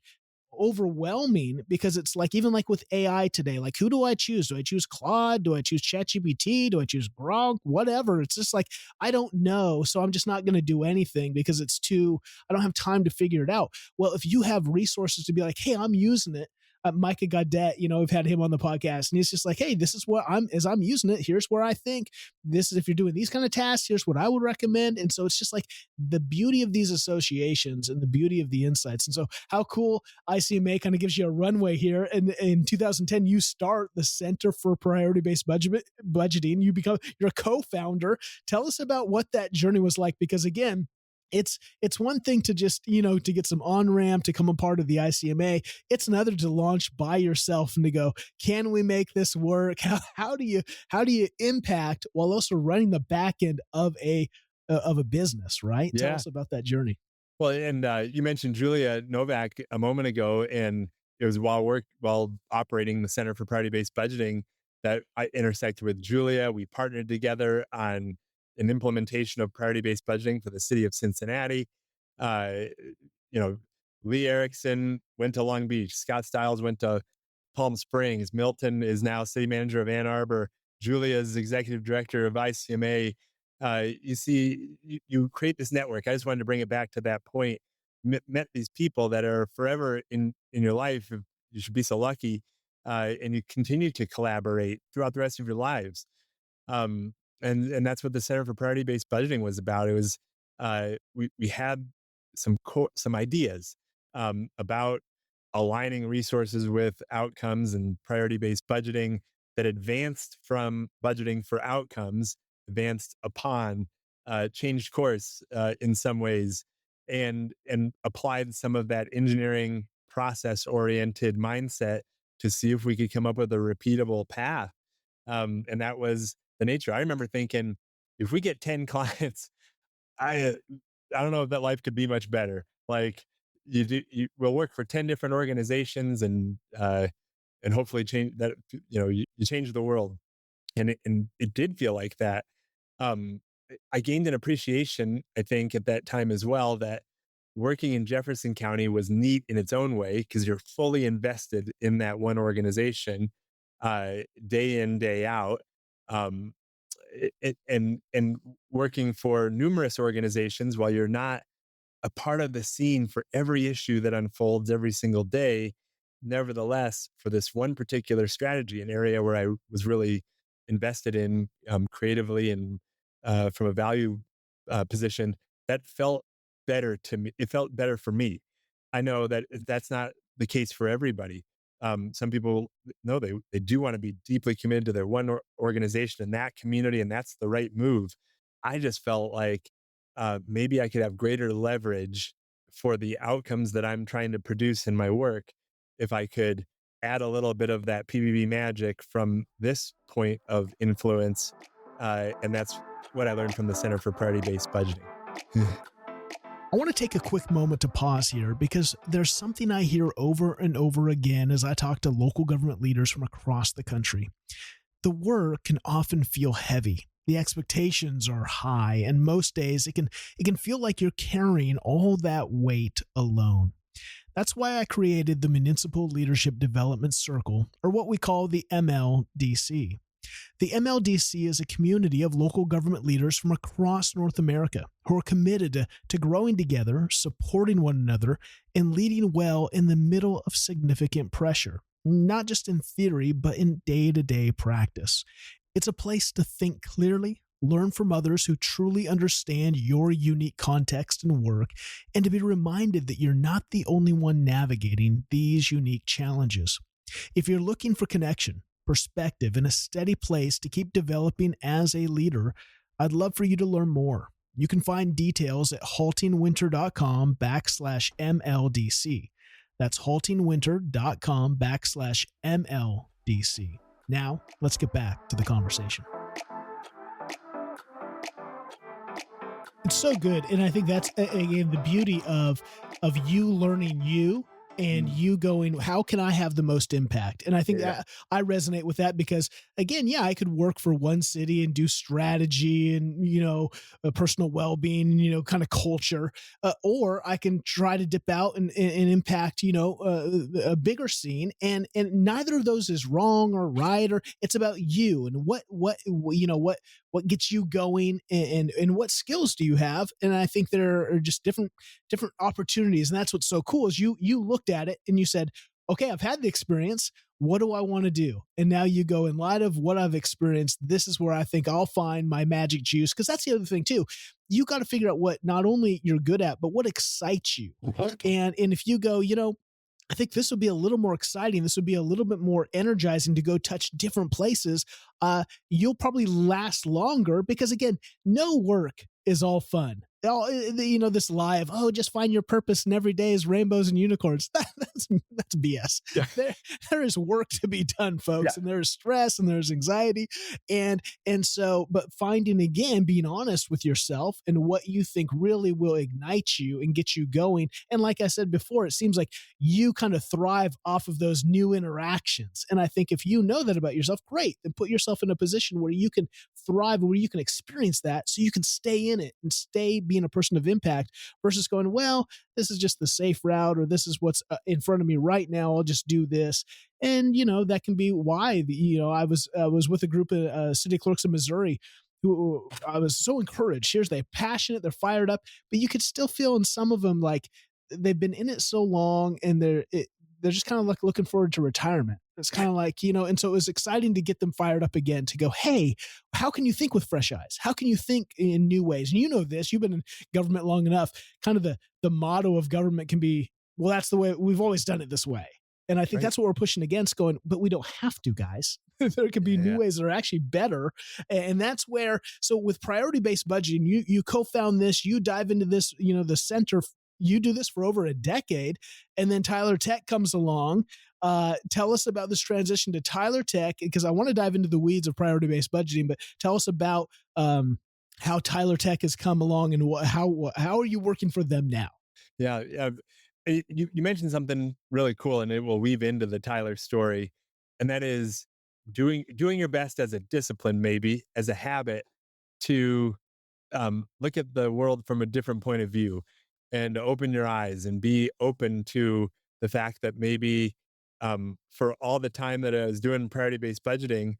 overwhelming, because it's like, even like with AI today, like, who do I choose? Do I choose Claude? Do I choose ChatGPT? Do I choose Grok? Whatever. It's just like, I don't know. So I'm just not going to do anything because I don't have time to figure it out. Well, if you have resources to be like, hey, I'm using it, Micah Gaudet, we've had him on the podcast, and he's just like, hey, this is what I'm using it. Here's where I think this is, if you're doing these kind of tasks, here's what I would recommend. And so it's just like the beauty of these associations and the beauty of the insights. And so how cool ICMA kind of gives you a runway here. And in 2010, you start the Center for Priority-Based Budgeting. You're a co-founder. Tell us about what that journey was like, because again, it's one thing to just, to get some on-ramp to come a part of the ICMA. It's another to launch by yourself and to go, can we make this work? How do you impact while also running the back end of a business, right? Yeah. Tell us about that journey. Well, and you mentioned Julia Novak a moment ago, and it was while operating the Center for Priority-Based Budgeting that I intersected with Julia. We partnered together on an implementation of priority-based budgeting for the city of Cincinnati. Uh, Lee Erickson went to Long Beach. Scott Stiles went to Palm Springs. Milton is now city manager of Ann Arbor. Julia is executive director of ICMA. You see, you create this network. I just wanted to bring it back to that point. Met these people that are forever in your life. You should be so lucky. And you continue to collaborate throughout the rest of your lives. And that's what the Center for Priority-Based Budgeting was about. It was, we had some ideas about aligning resources with outcomes and priority-based budgeting that advanced from budgeting for outcomes, advanced upon, changed course in some ways, and applied some of that engineering process-oriented mindset to see if we could come up with a repeatable path. And that was the nature. I remember thinking, if we get 10 clients, I don't know if that life could be much better. Like, you will work for 10 different organizations and hopefully change that, you change the world. And it did feel like that. I gained an appreciation, I think, at that time as well, that working in Jefferson County was neat in its own way, because you're fully invested in that one organization, day in, day out. And working for numerous organizations while you're not a part of the scene for every issue that unfolds every single day. Nevertheless, for this one particular strategy, an area where I was really invested in creatively and from a value position, that felt better to me. It felt better for me. I know that that's not the case for everybody. Some people know they do want to be deeply committed to their one organization and that community, and that's the right move. I just felt like maybe I could have greater leverage for the outcomes that I'm trying to produce in my work, if I could add a little bit of that PBB magic from this point of influence. And that's what I learned from the Center for Priority Based Budgeting. I want to take a quick moment to pause here because there's something I hear over and over again as I talk to local government leaders from across the country. The work can often feel heavy. The expectations are high, and most days it can feel like you're carrying all that weight alone. That's why I created the Municipal Leadership Development Circle, or what we call the MLDC. The MLDC is a community of local government leaders from across North America who are committed to growing together, supporting one another, and leading well in the middle of significant pressure, not just in theory, but in day-to-day practice. It's a place to think clearly, learn from others who truly understand your unique context and work, and to be reminded that you're not the only one navigating these unique challenges. If you're looking for connection, perspective, and a steady place to keep developing as a leader, I'd love for you to learn more. You can find details at haltingwinter.com/MLDC. That's haltingwinter.com/MLDC. Now, let's get back to the conversation. It's so good. And I think that's, again, the beauty of you learning you and you going, how can I have the most impact? And I think that I resonate with that because, again, yeah, I could work for one city and do strategy and, personal well-being, kind of culture, or I can try to dip out and impact, a bigger scene. And neither of those is wrong or right, or it's about you and what gets you going and what skills do you have? And I think there are just different opportunities. And that's what's so cool is you looked at it and you said, okay, I've had the experience. What do I want to do? And now you go, in light of what I've experienced, this is where I think I'll find my magic juice. Cause that's the other thing too. You got to figure out what not only you're good at, but what excites you. And if you go, I think this would be a little more exciting. This would be a little bit more energizing to go touch different places. You'll probably last longer because, again, no work is all fun. This lie of, just find your purpose and every day is rainbows and unicorns. That's BS. Yeah. There is work to be done, folks, and there's stress and there's anxiety. And so, but finding, again, being honest with yourself and what you think really will ignite you and get you going. And like I said before, it seems like you kind of thrive off of those new interactions. And I think if you know that about yourself, great, then put yourself in a position where you can thrive, where you can experience that so you can stay in it and stay being a person of impact versus going, well, this is just the safe route, or this is what's in front of me right now. I'll just do this. And, that can be why, I was with a group of city clerks in Missouri who I was so encouraged. They're passionate, they're fired up, but you could still feel in some of them, like they've been in it so long and they're just kind of like looking forward to retirement. It's kind of like, and so it was exciting to get them fired up again to go, hey, how can you think with fresh eyes? How can you think in new ways? And this, you've been in government long enough, kind of the motto of government can be, well, that's the way we've always done it this way. And I think that's what we're pushing against, going, but we don't have to, guys. There could be new ways that are actually better. And that's where, so with priority-based budgeting, you co-found this, you dive into this, the center, you do this for over a decade, and then Tyler Tech comes along. Tell us about this transition to Tyler Tech, because I want to dive into the weeds of priority-based budgeting, but tell us about how Tyler Tech has come along and how are you working for them now? Yeah. You mentioned something really cool, and it will weave into the Tyler story, and that is doing your best as a discipline, maybe as a habit, to look at the world from a different point of view and open your eyes and be open to the fact that maybe for all the time that I was doing priority-based budgeting,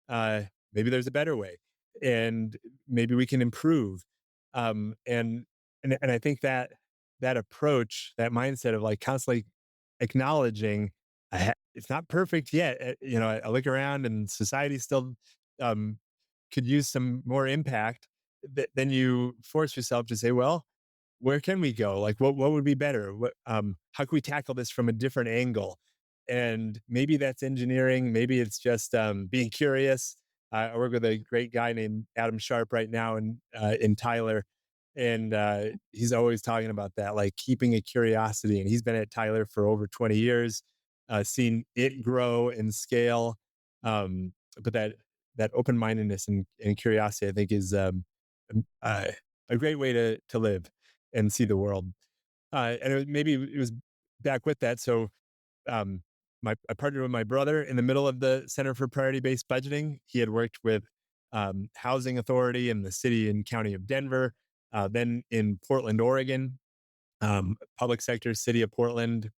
maybe there's a better way, and maybe we can improve. And I think that approach, that mindset of like constantly acknowledging it's not perfect yet. I look around and society still could use some more impact. Then you force yourself to say, well, where can we go? Like, what would be better? How can we tackle this from a different angle? And maybe that's engineering. Maybe it's just being curious. I work with a great guy named Adam Sharp right now in Tyler, And he's always talking about that, like keeping a curiosity. And he's been at Tyler for over 20 years, seen it grow and scale. But that open mindedness and curiosity, I think, is um, uh, a great way to live and see the world. And maybe it was back with that. So um, I partnered with my brother in the middle of the Center for Priority Based Budgeting. He had worked with Housing Authority in the city and county of Denver, then in Portland, Oregon, public sector, city of Portland,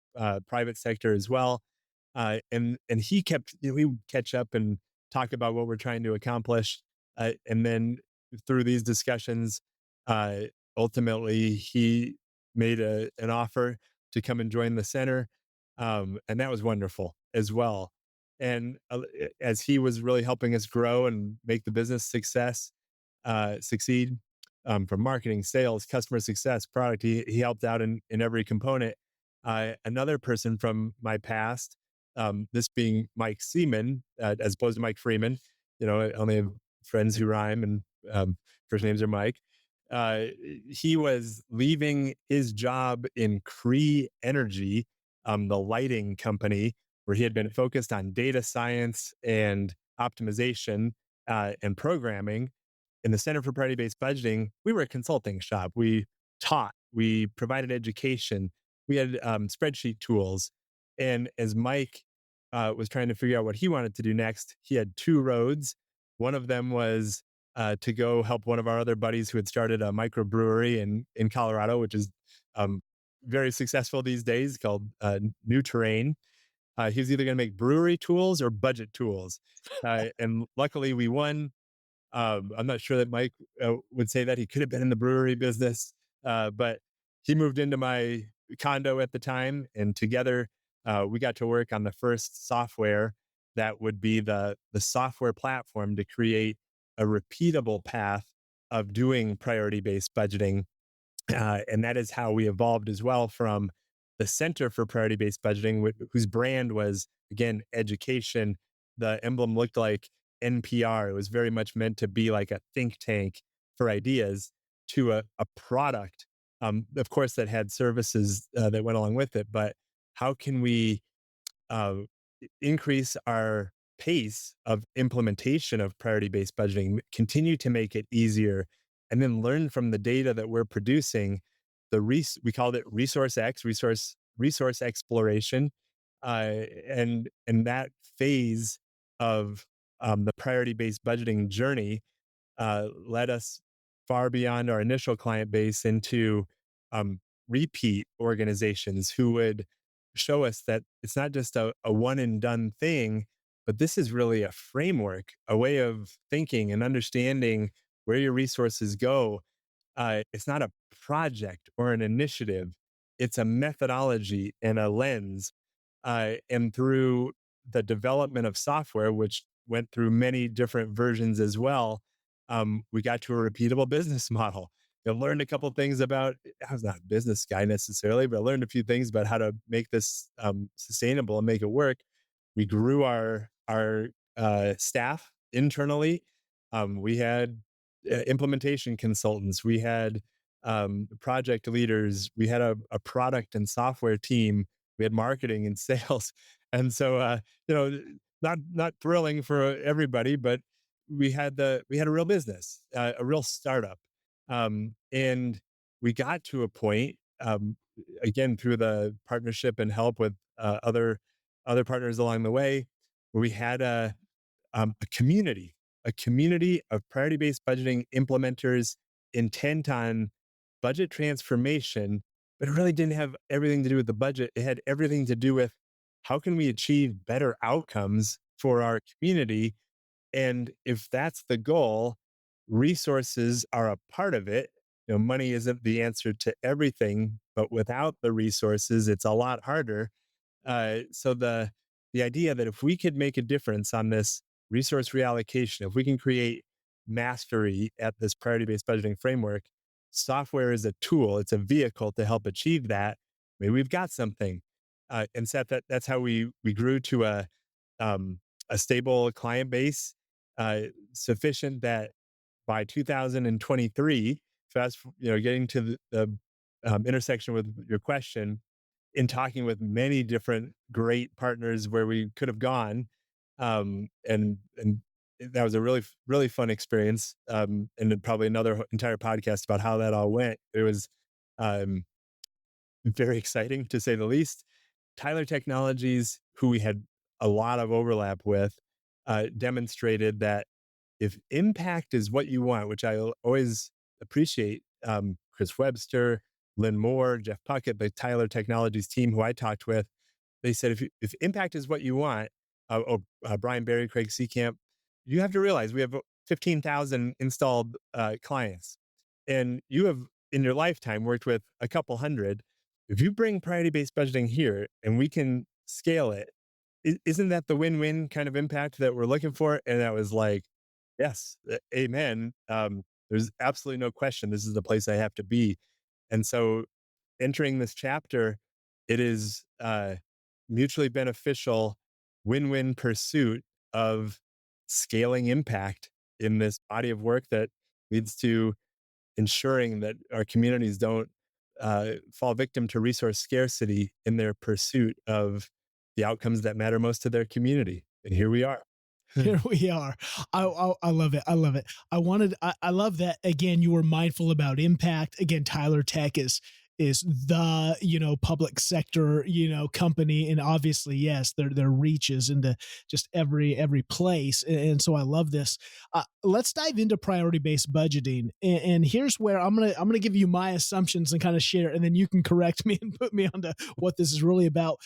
private sector as well. And he kept, we would catch up and talk about what we're trying to accomplish. And then through these discussions, uh, ultimately he made an offer to come and join the center. And that was wonderful as well. And as he was really helping us grow and make the business succeed, from marketing, sales, customer success, product. He helped out in every component. Another person from my past, this being Mike Seaman, as opposed to Mike Freeman. I only have friends who rhyme, and first names are Mike. Uh, he was leaving his job in Cree Energy, the lighting company, where he had been focused on data science and optimization and programming. In the Center for Priority Based Budgeting, we were a consulting shop. We taught, we provided education, we had spreadsheet tools. And as Mike was trying to figure out what he wanted to do next, he had two roads. One of them was to go help one of our other buddies who had started a microbrewery in Colorado, which is um, very successful these days, called New Terrain. He was either going to make brewery tools or budget tools. And luckily, we won. I'm not sure that Mike would say that. He could have been in the brewery business, but he moved into my condo at the time, and together we got to work on the first software that would be the software platform to create a repeatable path of doing priority based budgeting. And that is how we evolved as well from the Center for Priority Based Budgeting, whose brand was, again, education. The emblem looked like NPR. It was very much meant to be like a think tank for ideas, to a product, of course, that had services that went along with it. But how can we uh, increase our pace of implementation of priority based budgeting, continue to make it easier, and then learn from the data that we're producing. We called it Resource X, resource exploration, and that phase of the priority based budgeting journey led us far beyond our initial client base into repeat organizations who would show us that it's not just a one and done thing, but this is really a framework, a way of thinking and understanding where your resources go. It's not a project or an initiative, it's a methodology and a lens. And through the development of software, which went through many different versions as well, we got to a repeatable business model. I learned a couple of things about. I was not a business guy necessarily, but I learned a few things about how to make this sustainable and make it work. We grew our staff internally. We had implementation consultants. We had project leaders. We had a product and software team. We had marketing and sales. And so, not thrilling for everybody, but we had a real business, a real startup, and we got to a point, again, through the partnership and help with other partners along the way, where we had a community of priority based budgeting implementers intent on budget transformation, but it really didn't have everything to do with the budget. It had everything to do with how can we achieve better outcomes for our community. And if that's the goal, resources are a part of it. Money isn't the answer to everything, but without the resources, it's a lot harder. So the idea that if we could make a difference on this resource reallocation, if we can create mastery at this priority based budgeting framework, software is a tool, it's a vehicle to help achieve that. Maybe we've got something. And Seth, that's how we grew to a stable client base, sufficient that by 2023, getting to the intersection with your question, in talking with many different great partners where we could have gone, and that was a really fun experience, and then probably another entire podcast about how that all went. It was um, very exciting to say the least. Tyler Technologies, who we had a lot of overlap with, demonstrated that if impact is what you want, which I always appreciate, Chris Webster, Lynn Moore, Jeff Puckett, the Tyler Technologies team who I talked with, they said if impact is what you want, Brian Barry, Craig Seacamp, you have to realize we have 15,000 installed clients, and you have in your lifetime worked with a couple hundred. If you bring priority based budgeting here and we can scale it, isn't that the win-win kind of impact that we're looking for? And that was like, yes, amen. There's absolutely no question. This is the place I have to be. And so entering this chapter, it is mutually beneficial, win-win pursuit of scaling impact in this body of work that leads to ensuring that our communities don't fall victim to resource scarcity in their pursuit of the outcomes that matter most to their community. And here we are. Here we are. I love it. I love it. I love that again. You were mindful about impact. Again, Tyler Tech is the public sector company, and obviously yes, their reach is into just every place, and so I love this. Let's dive into priority based budgeting, and here's where I'm gonna give you my assumptions and kind of share, and then you can correct me and put me onto what this is really about.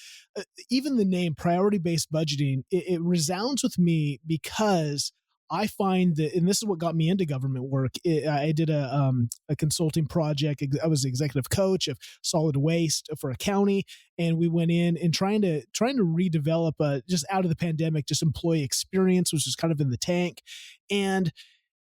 Even the name priority based budgeting, it resounds with me because I find that, and this is what got me into government work. I did a consulting project. I was the executive coach of solid waste for a county, and we went in and trying to redevelop just out of the pandemic, just employee experience, which was kind of in the tank. And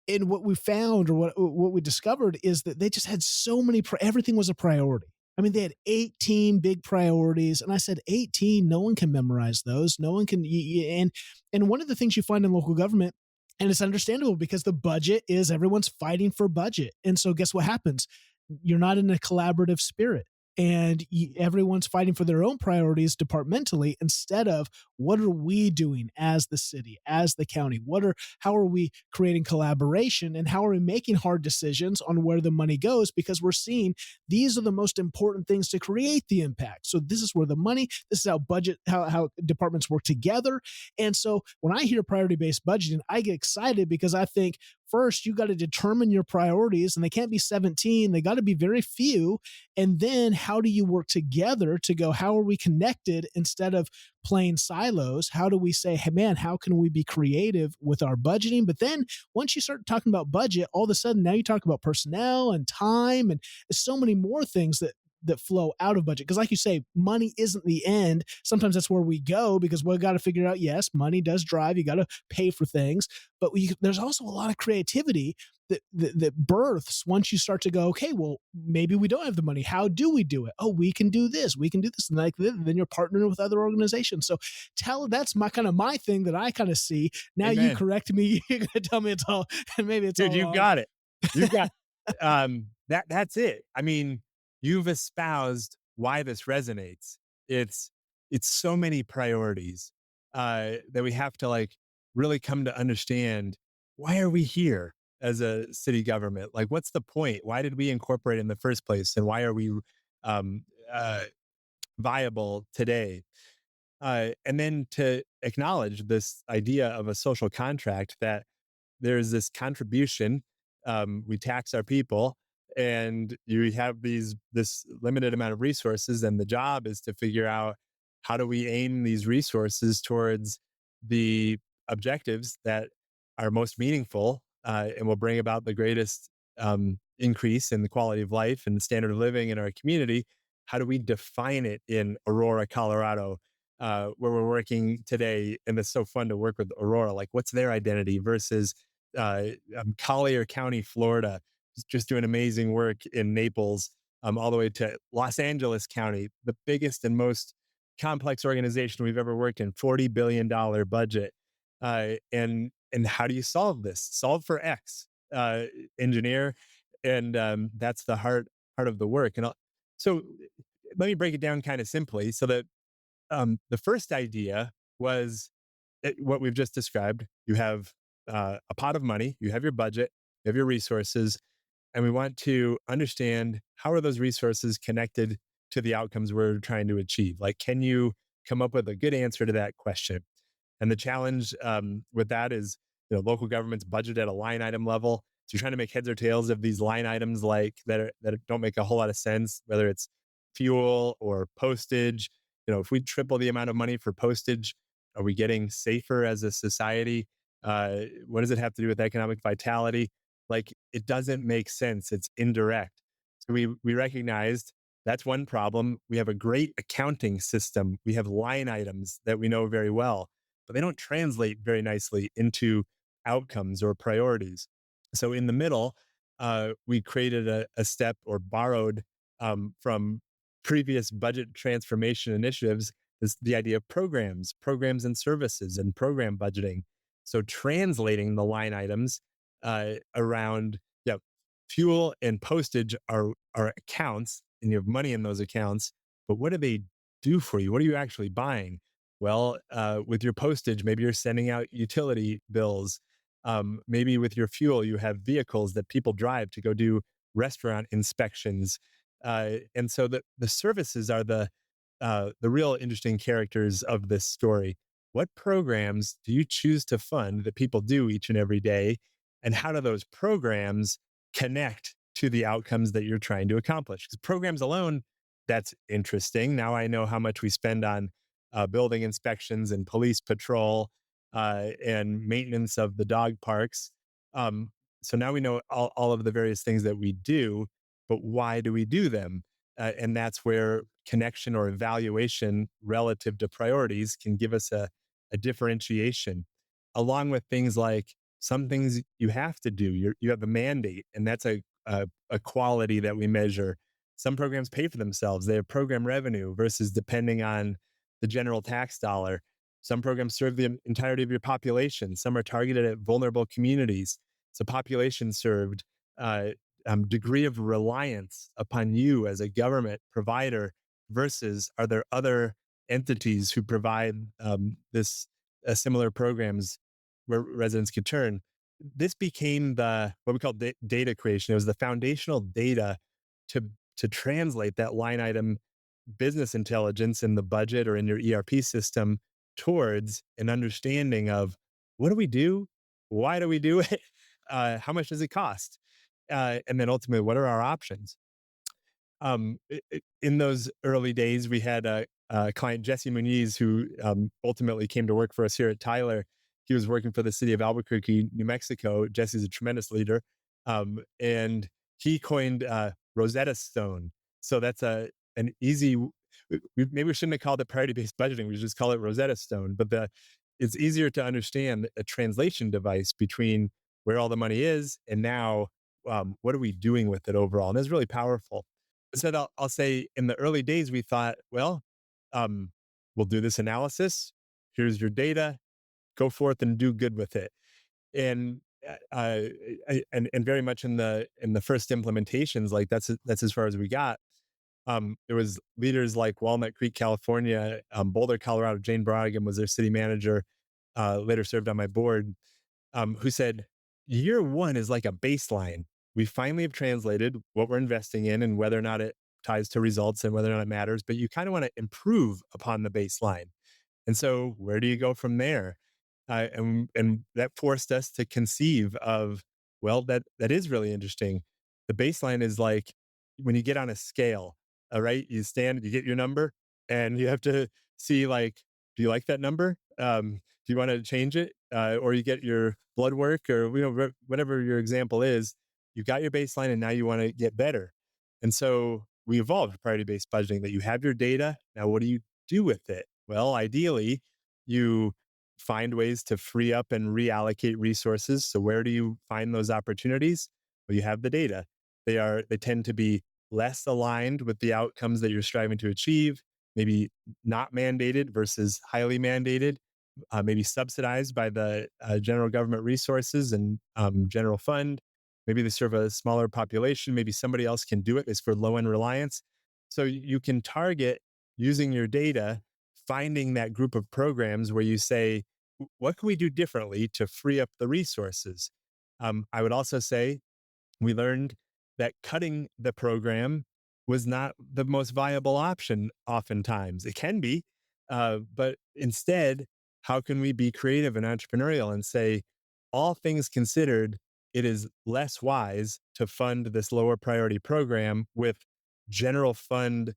what we found, or what we discovered, is that they just had so many. Everything was a priority. I mean, they had 18 big priorities, and I said, 18. No one can memorize those. No one can. And one of the things you find in local government, and it's understandable because the budget is everyone's fighting for budget. And so guess what happens? You're not in a collaborative spirit, and everyone's fighting for their own priorities departmentally, instead of what are we doing as the city, as the county? How are we creating collaboration, and how are we making hard decisions on where the money goes? Because we're seeing these are the most important things to create the impact. So this is where the money, this is how departments work together. And so when I hear priority based budgeting, I get excited because I think, first, you got to determine your priorities, and they can't be 17. They got to be very few. And then how do you work together to go, how are we connected instead of playing silos? How do we say, hey, man, how can we be creative with our budgeting? But then once you start talking about budget, all of a sudden now you talk about personnel and time, and so many more things that flow out of budget. Because like you say, money isn't the end. Sometimes that's where we go, because we've got to figure out, yes, money does drive. You got to pay for things. But there's also a lot of creativity that births once you start to go, okay, well, maybe we don't have the money. How do we do it? Oh, we can do this. We can do this. And then you're partnering with other organizations. So that's my thing that I kind of see. Now Amen. You correct me. You're going to tell me it's all, and maybe it's Dude, all you've wrong. got it. You've got that's it. I mean, you've espoused why this resonates. It's so many priorities that we have to really come to understand. Why are we here as a city government? Like, what's the point? Why did we incorporate in the first place? And why are we um, uh, viable today? And then to acknowledge this idea of a social contract, that there's this contribution. We tax our people, and you have this limited amount of resources, and the job is to figure out how do we aim these resources towards the objectives that are most meaningful, and will bring about the greatest increase in the quality of life and the standard of living in our community. How do we define it in Aurora, Colorado, where we're working today? And it's so fun to work with Aurora. Like, what's their identity versus Collier County, Florida, just doing amazing work in Naples, all the way to Los Angeles County, the biggest and most complex organization we've ever worked in, $40 billion budget. And how do you solve this? Solve for X, engineer And that's the heart of the work. So let me break it down kind of simply so that the first idea was what we've just described. You have a pot of money, you have your budget, you have your resources, and we want to understand how are those resources connected to the outcomes we're trying to achieve. Like, can you come up with a good answer to that question? And the challenge with that is, local governments budget at a line item level. So you're trying to make heads or tails of these line items like that don't make a whole lot of sense, whether it's fuel or postage. If we triple the amount of money for postage, are we getting safer as a society? What does it have to do with economic vitality? Like, it doesn't make sense. It's indirect. So we recognized that's one problem. We have a great accounting system. We have line items that we know very well, but they don't translate very nicely into outcomes or priorities. So in the middle, we created a step or borrowed from previous budget transformation initiatives is the idea of programs and services, and program budgeting. So translating the line items around, yeah, fuel and postage are accounts, and you have money in those accounts. But what do they do for you? What are you actually buying? Well, with your postage, maybe you're sending out utility bills. Maybe with your fuel, you have vehicles that people drive to go do restaurant inspections. And so the services are the real interesting characters of this story. What programs do you choose to fund that people do each and every day? And how do those programs connect to the outcomes that you're trying to accomplish? Because programs alone, that's interesting. Now I know how much we spend on building inspections and police patrol and maintenance of the dog parks. Um, so now we know all of the various things that we do, but why do we do them? And that's where connection or evaluation relative to priorities can give us a differentiation, along with things like some things you have to do. You have a mandate, and that's a quality that we measure. Some programs pay for themselves. They have program revenue versus depending on the general tax dollar. Some programs serve the entirety of your population. Some are targeted at vulnerable communities. So population served, uh, degree of reliance upon you as a government provider versus are there other entities who provide this similar programs where residents could turn. This became the what we call data creation. It was the foundational data to to translate that line item business intelligence in the budget or in your ERP system towards an understanding of what do we do, why do we do it, how much does it cost, and then ultimately what are our options. In those early days, we had a client, Jesse Muniz, who ultimately came to work for us here at Tyler. He was working for the city of Albuquerque, New Mexico. Jesse's a tremendous leader. And he coined Rosetta Stone. So that's an easy, maybe we shouldn't have called it priority based budgeting. We should just call it Rosetta Stone. But it's easier to understand a translation device between where all the money is and now what are we doing with it overall. And it's really powerful. So I'll say in the early days, we thought, well, um, we'll do this analysis. Here's your data. Go forth and do good with it. And and very much in the first implementations, like that's as far as we got. There was leaders like Walnut Creek, California, Boulder, Colorado. Jane Brodigan was their city manager. Later served on my board. Who said, year one is like a baseline. We finally have translated what we're investing in and whether or not it ties to results and whether or not it matters, but you kind of want to improve upon the baseline. And so where do you go from there? And that forced us to conceive of, well, that is really interesting. The baseline is like when you get on a scale, all right, you stand, you get your number, and you have to see like, do you like that number? Do you want to change it? Or you get your blood work or whatever your example is, you got your baseline and now you want to get better. And so we evolved priority based budgeting that you have your data. Now, what do you do with it? Well, ideally, you find ways to free up and reallocate resources. So where do you find those opportunities? Well, you have the data. They tend to be less aligned with the outcomes that you're striving to achieve, maybe not mandated versus highly mandated, maybe subsidized by the general government resources and general fund. Maybe they serve a smaller population. Maybe somebody else can do it. It's for low end reliance. So you can target using your data, finding that group of programs where you say, what can we do differently to free up the resources? I would also say we learned that cutting the program was not the most viable option oftentimes. It can be, but instead, how can we be creative and entrepreneurial and say, all things considered, it is less wise to fund this lower priority program with general fund,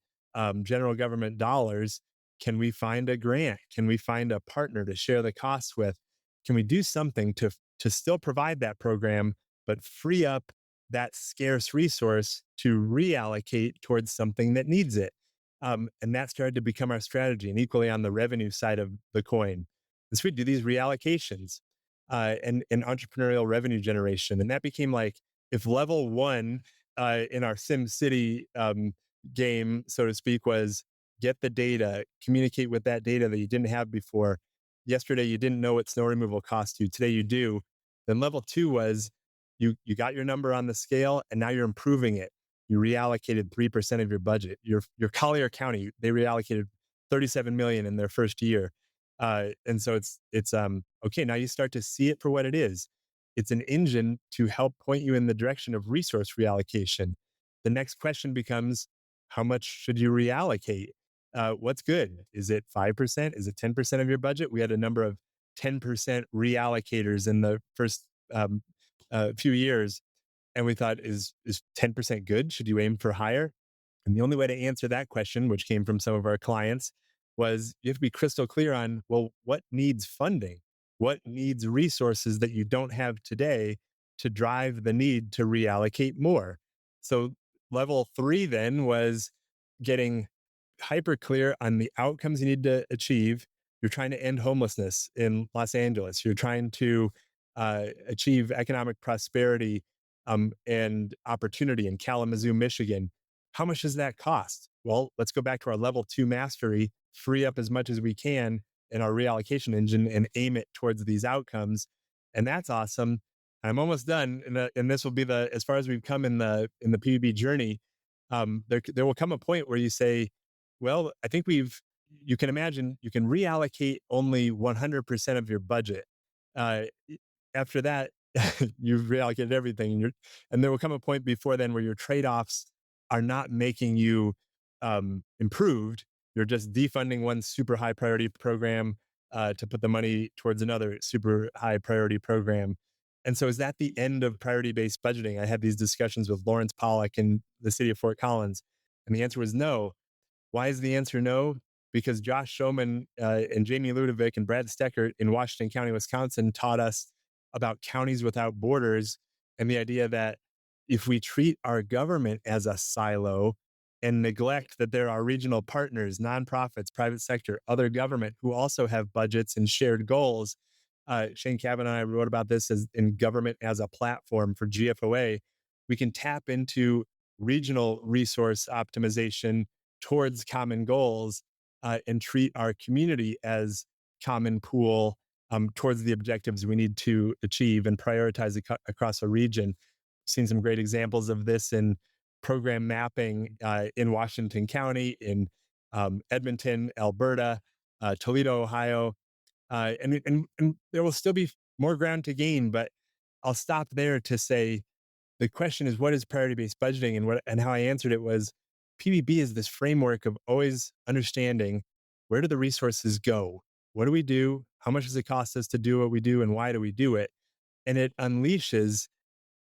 general government dollars. Can we find a grant? Can we find a partner to share the costs with? Can we do something to still provide that program, but free up that scarce resource to reallocate towards something that needs it? And that started to become our strategy. And equally on the revenue side of the coin, is we do these reallocations and entrepreneurial revenue generation. And that became like, if level one in our Sim City game, so to speak, was get the data, communicate with that data that you didn't have before. Yesterday, you didn't know what snow removal cost you. Today, you do. Then level two was you got your number on the scale, and now you're improving it. You reallocated 3% of your budget. Your Collier County, they reallocated 37 million in their first year. And so it's okay. Now you start to see it for what it is. It's an engine to help point you in the direction of resource reallocation. The next question becomes, how much should you reallocate? What's good? Is it 5%? Is it 10% of your budget? We had a number of 10% reallocators in the first few years, and we thought, is 10% good? Should you aim for higher? And the only way to answer that question, which came from some of our clients, was you have to be crystal clear on, well, what needs funding? What needs resources that you don't have today to drive the need to reallocate more? So level three then was getting hyper clear on the outcomes you need to achieve. You're trying to end homelessness in Los Angeles. You're trying to achieve economic prosperity and opportunity in Kalamazoo, Michigan. How much does that cost? Well, let's go back to our level two mastery, free up as much as we can in our reallocation engine and aim it towards these outcomes. And that's awesome. I'm almost done. And this will be as far as we've come in the PUB journey. There will come a point where you say, well, I think you can imagine you can reallocate only 100% of your budget. Uh, After that, you've reallocated everything. And there will come a point before then where your trade-offs are not making you improved. You're just defunding one super high priority program to put the money towards another super high priority program. And so is that the end of priority-based budgeting? I had these discussions with Lawrence Pollock in the city of Fort Collins, and the answer was no. Why is the answer no? Because Josh Schoeman and Jamie Ludovic and Brad Steckert in Washington County, Wisconsin, taught us about counties without borders and the idea that if we treat our government as a silo and neglect that there are regional partners, nonprofits, private sector, other government who also have budgets and shared goals. Shane Cabin and I wrote about this as in government as a platform for GFOA. We can tap into regional resource optimization towards common goals and treat our community as common pool towards the objectives we need to achieve and prioritize across a region. Seen some great examples of this in program mapping in Washington County, in Edmonton, Alberta, Toledo, Ohio, and there will still be more ground to gain. But I'll stop there to say the question is, what is priority-based budgeting? And how I answered it was, PBB is this framework of always understanding, where do the resources go? What do we do? How much does it cost us to do what we do? And why do we do it? And it unleashes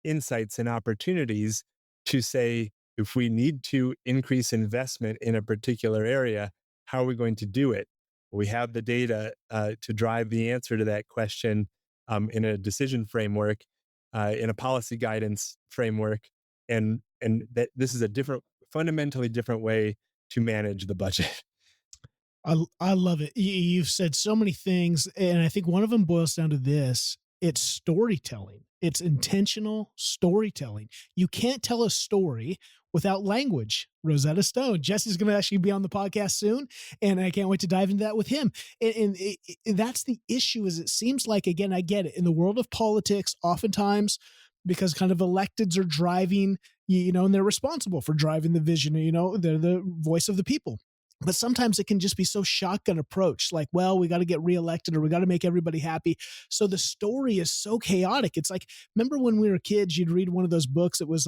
insights and opportunities to say, if we need to increase investment in a particular area, how are we going to do it? We have the data to drive the answer to that question in a decision framework, in a policy guidance framework, and that this is a fundamentally different way to manage the budget. I love it. You've said so many things, and I think one of them boils down to this: it's storytelling. It's intentional storytelling. You can't tell a story without language. Rosetta Stone. Jesse's going to actually be on the podcast soon, and I can't wait to dive into that with him. And that's the issue. Is it seems like, again, I get it, in the world of politics, oftentimes because kind of electeds are driving, and they're responsible for driving the vision. They're the voice of the people. But sometimes it can just be so shotgun approach, like, well, we got to get reelected or we got to make everybody happy. So the story is so chaotic. It's like, remember when we were kids, you'd read one of those books. It was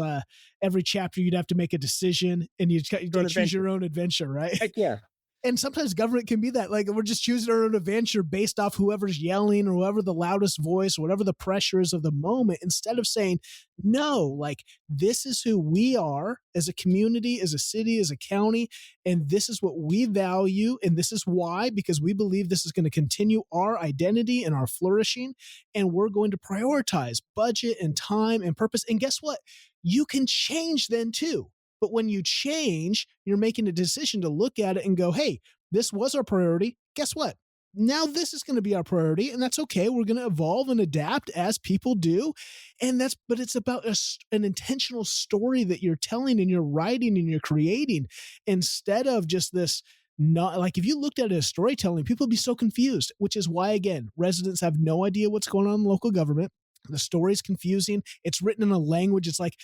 every chapter you'd have to make a decision and you'd choose your own adventure, right? Heck yeah. And sometimes government can be that, like, we're just choosing our own adventure based off whoever's yelling or whoever the loudest voice, whatever the pressure is of the moment, instead of saying, no, like, this is who we are as a community, as a city, as a county, and this is what we value, and this is why, because we believe this is going to continue our identity and our flourishing, and we're going to prioritize budget and time and purpose. And guess what? You can change then too. But when you change, you're making a decision to look at it and go, hey, this was our priority. Guess what? Now this is going to be our priority, and that's okay. We're going to evolve and adapt as people do. But it's about an intentional story that you're telling and you're writing and you're creating, instead of just this. Not like, if you looked at it as storytelling, people would be so confused, which is why, again, residents have no idea what's going on in local government. The story's confusing. It's written in a language. It's like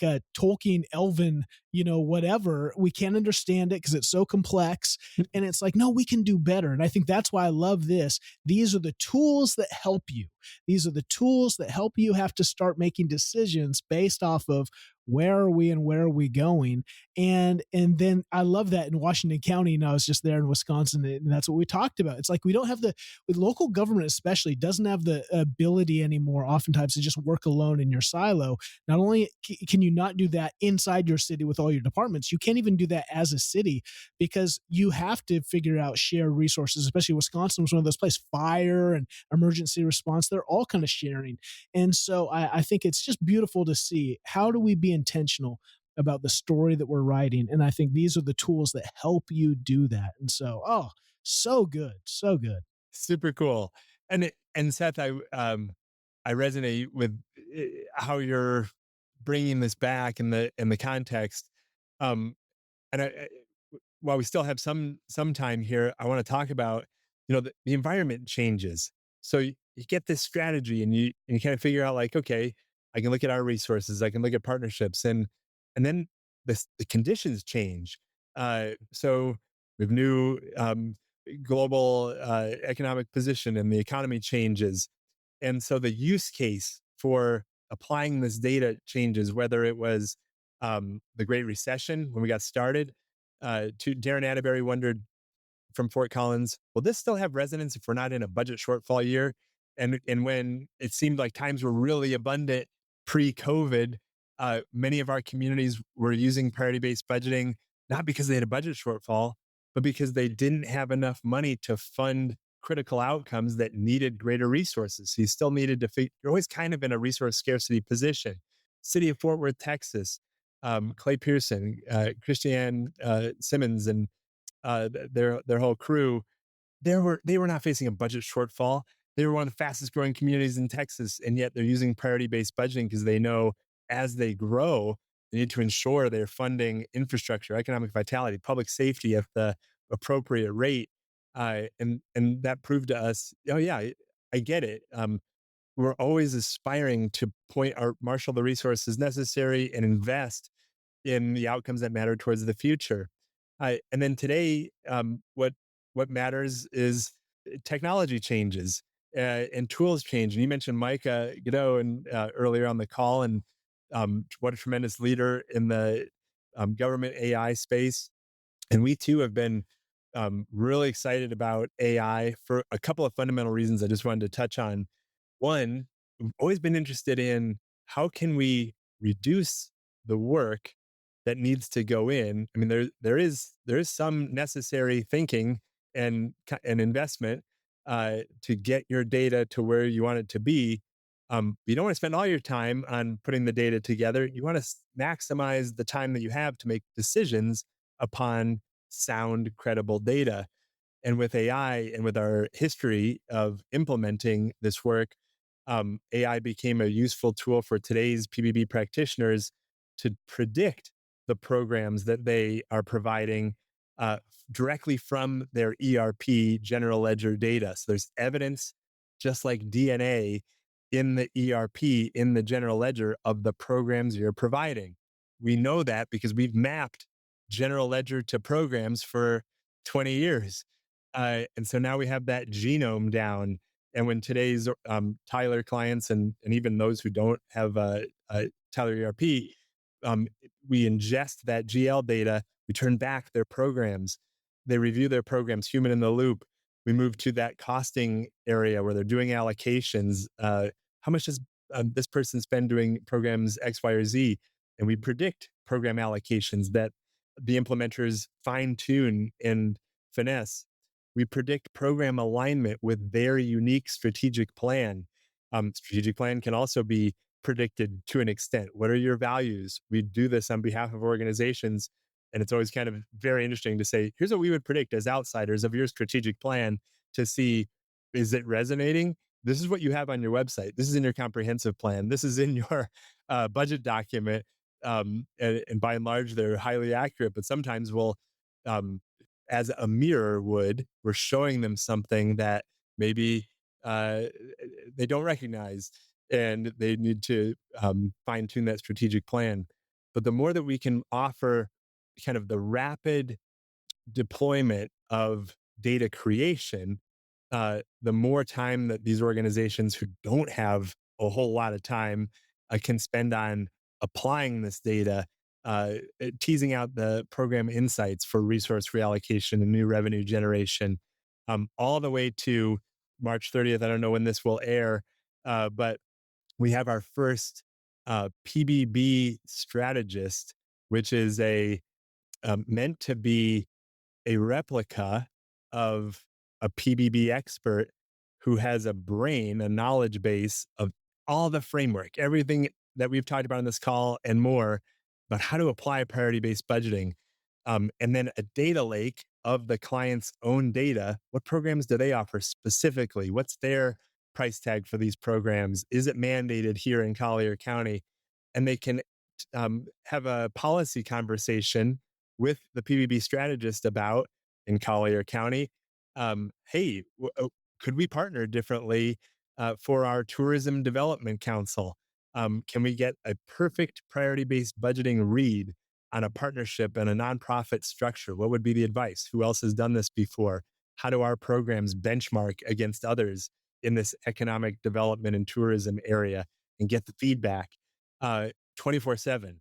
a Tolkien Elven, whatever. We can't understand it because it's so complex. And it's like, no, we can do better. And I think that's why I love this. These are the tools that help you. These are the tools that help you have to start making decisions based off of where are we and where are we going. And then I love that in Washington County, and I was just there in Wisconsin, and that's what we talked about. It's like, we don't have with local government especially, doesn't have the ability anymore oftentimes to just work alone in your silo. Not only can you not do that inside your city with all your departments, you can't even do that as a city, because you have to figure out shared resources. Especially Wisconsin was one of those places, fire and emergency response, they're all kind of sharing. And so I think it's just beautiful to see, how do we be intentional about the story that we're writing. And I think these are the tools that help you do that. And so, so good, so good. Super cool. And Seth, I resonate with how you're bringing this back in the context. Um, and while we still have some time here, I want to talk about, the environment changes. So you get this strategy, and you kind of figure out, like, okay, I can look at our resources, I can look at partnerships, and then the conditions change. So we have new global economic position, and the economy changes, and so the use case for applying this data changes. Whether it was the Great Recession when we got started, to Darren Atterbury wondered from Fort Collins, will this still have resonance if we're not in a budget shortfall year? And when it seemed like times were really abundant pre-COVID, many of our communities were using priority-based budgeting, not because they had a budget shortfall, but because they didn't have enough money to fund critical outcomes that needed greater resources. So you still needed to you're always kind of in a resource scarcity position. City of Fort Worth, Texas, Clay Pearson, Christiane Simmons, and their whole crew, they were not facing a budget shortfall. They were one of the fastest growing communities in Texas, and yet they're using priority-based budgeting because they know as they grow, they need to ensure they're funding infrastructure, economic vitality, public safety at the appropriate rate. And that proved to us, oh yeah, I get it. We're always aspiring to marshal the resources necessary and invest in the outcomes that matter towards the future. And then today, what matters is technology changes and tools change. And you mentioned Mike Godot earlier on the call, and what a tremendous leader in the government AI space. And we too have been really excited about AI for a couple of fundamental reasons I just wanted to touch on. One, we've always been interested in how can we reduce the work that needs to go in. I mean, there is some necessary thinking and investment to get your data to where you want it to be. You don't want to spend all your time on putting the data together. You want to maximize the time that you have to make decisions upon sound, credible data. And with AI and with our history of implementing this work, AI became a useful tool for today's PBB practitioners to predict the programs that they are providing directly from their ERP general ledger data. So there's evidence, just like DNA, in the ERP, in the general ledger of the programs you're providing. We know that because we've mapped general ledger to programs for 20 years. And so now we have that genome down. And when today's Tyler clients and even those who don't have Tyler ERP, um, we ingest that GL data, we turn back their programs, they review their programs, human in the loop. We move to that costing area where they're doing allocations. How much does this person spend doing programs X, Y, or Z? And we predict program allocations that the implementers fine tune and finesse. We predict program alignment with their unique strategic plan. Strategic plan can also be predicted to an extent. What are your values? We do this on behalf of organizations. And it's always kind of very interesting to say, here's what we would predict as outsiders of your strategic plan to see, is it resonating? This is what you have on your website. This is in your comprehensive plan. This is in your budget document. And by and large, they're highly accurate, but sometimes we'll, um, as a mirror would, we're showing them something that maybe uh, they don't recognize and they need to fine tune that strategic plan. But the more that we can offer kind of the rapid deployment of data creation, the more time that these organizations who don't have a whole lot of time can spend on applying this data, teasing out the program insights for resource reallocation and new revenue generation, all the way to March 30th. I don't know when this will air, but we have our first PBB strategist, which is a meant to be a replica of a PBB expert who has a brain, a knowledge base of all the framework, everything that we've talked about on this call and more, about how to apply priority based budgeting. And then a data lake of the client's own data. What programs do they offer specifically? What's their price tag for these programs? Is it mandated here in Collier County? And they can have a policy conversation with the PBB strategist about in Collier County. Hey, could we partner differently for our tourism development council? Can we get a perfect priority based budgeting read on a partnership and a nonprofit structure? What would be the advice? Who else has done this before? How do our programs benchmark against others in this economic development and tourism area and get the feedback 24/7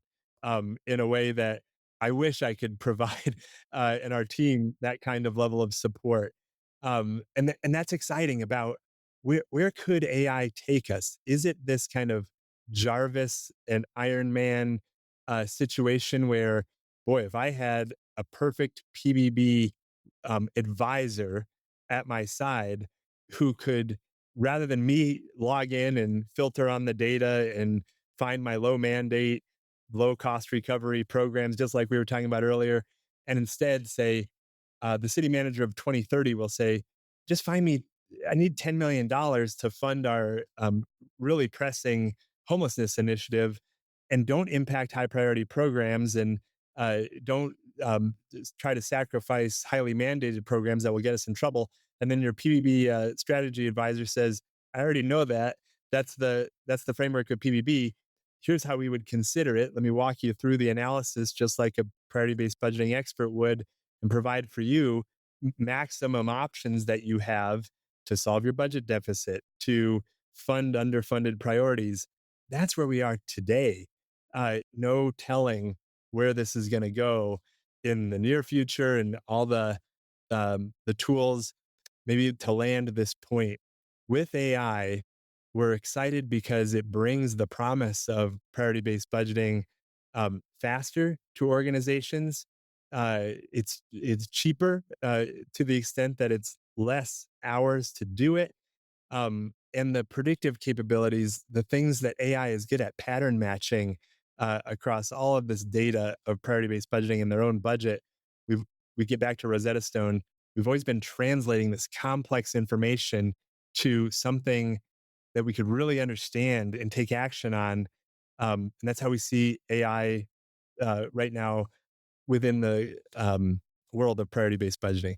in a way that I wish I could provide in our team that kind of level of support. And that's exciting about where could AI take us? Is it this kind of Jarvis and Iron Man situation where, boy, if I had a perfect PBB advisor at my side who could, rather than me log in and filter on the data and find my low mandate, low cost recovery programs, just like we were talking about earlier, and instead say, the city manager of 2030 will say, just find me, I need $10 million to fund our really pressing homelessness initiative and don't impact high priority programs and don't try to sacrifice highly mandated programs that will get us in trouble. And then your PBB strategy advisor says, I already know that. That's the framework of PBB. Here's how we would consider it. Let me walk you through the analysis, just like a priority based budgeting expert would, and provide for you maximum options that you have to solve your budget deficit, to fund underfunded priorities. That's where we are today. No telling where this is going to go in the near future, and all the tools maybe to land this point with AI. We're excited because it brings the promise of priority based budgeting faster to organizations. It's cheaper to the extent that it's less hours to do it. And the predictive capabilities, the things that AI is good at, pattern matching across all of this data of priority based budgeting in their own budget. We get back to Rosetta Stone. We've always been translating this complex information to something that we could really understand and take action on. And that's how we see AI right now within the world of priority based budgeting.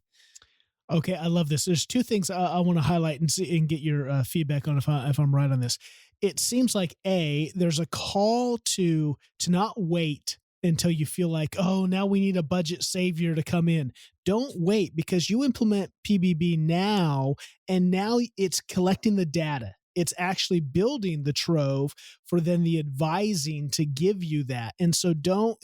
Okay, I love this. There's two things I want to highlight and see and get your feedback on if I'm right on this. It seems like there's a call to not wait until you feel like, oh, now we need a budget savior to come in. Don't wait, because you implement PBB now, and now it's collecting the data. It's actually building the trove for then the advising to give you that. And so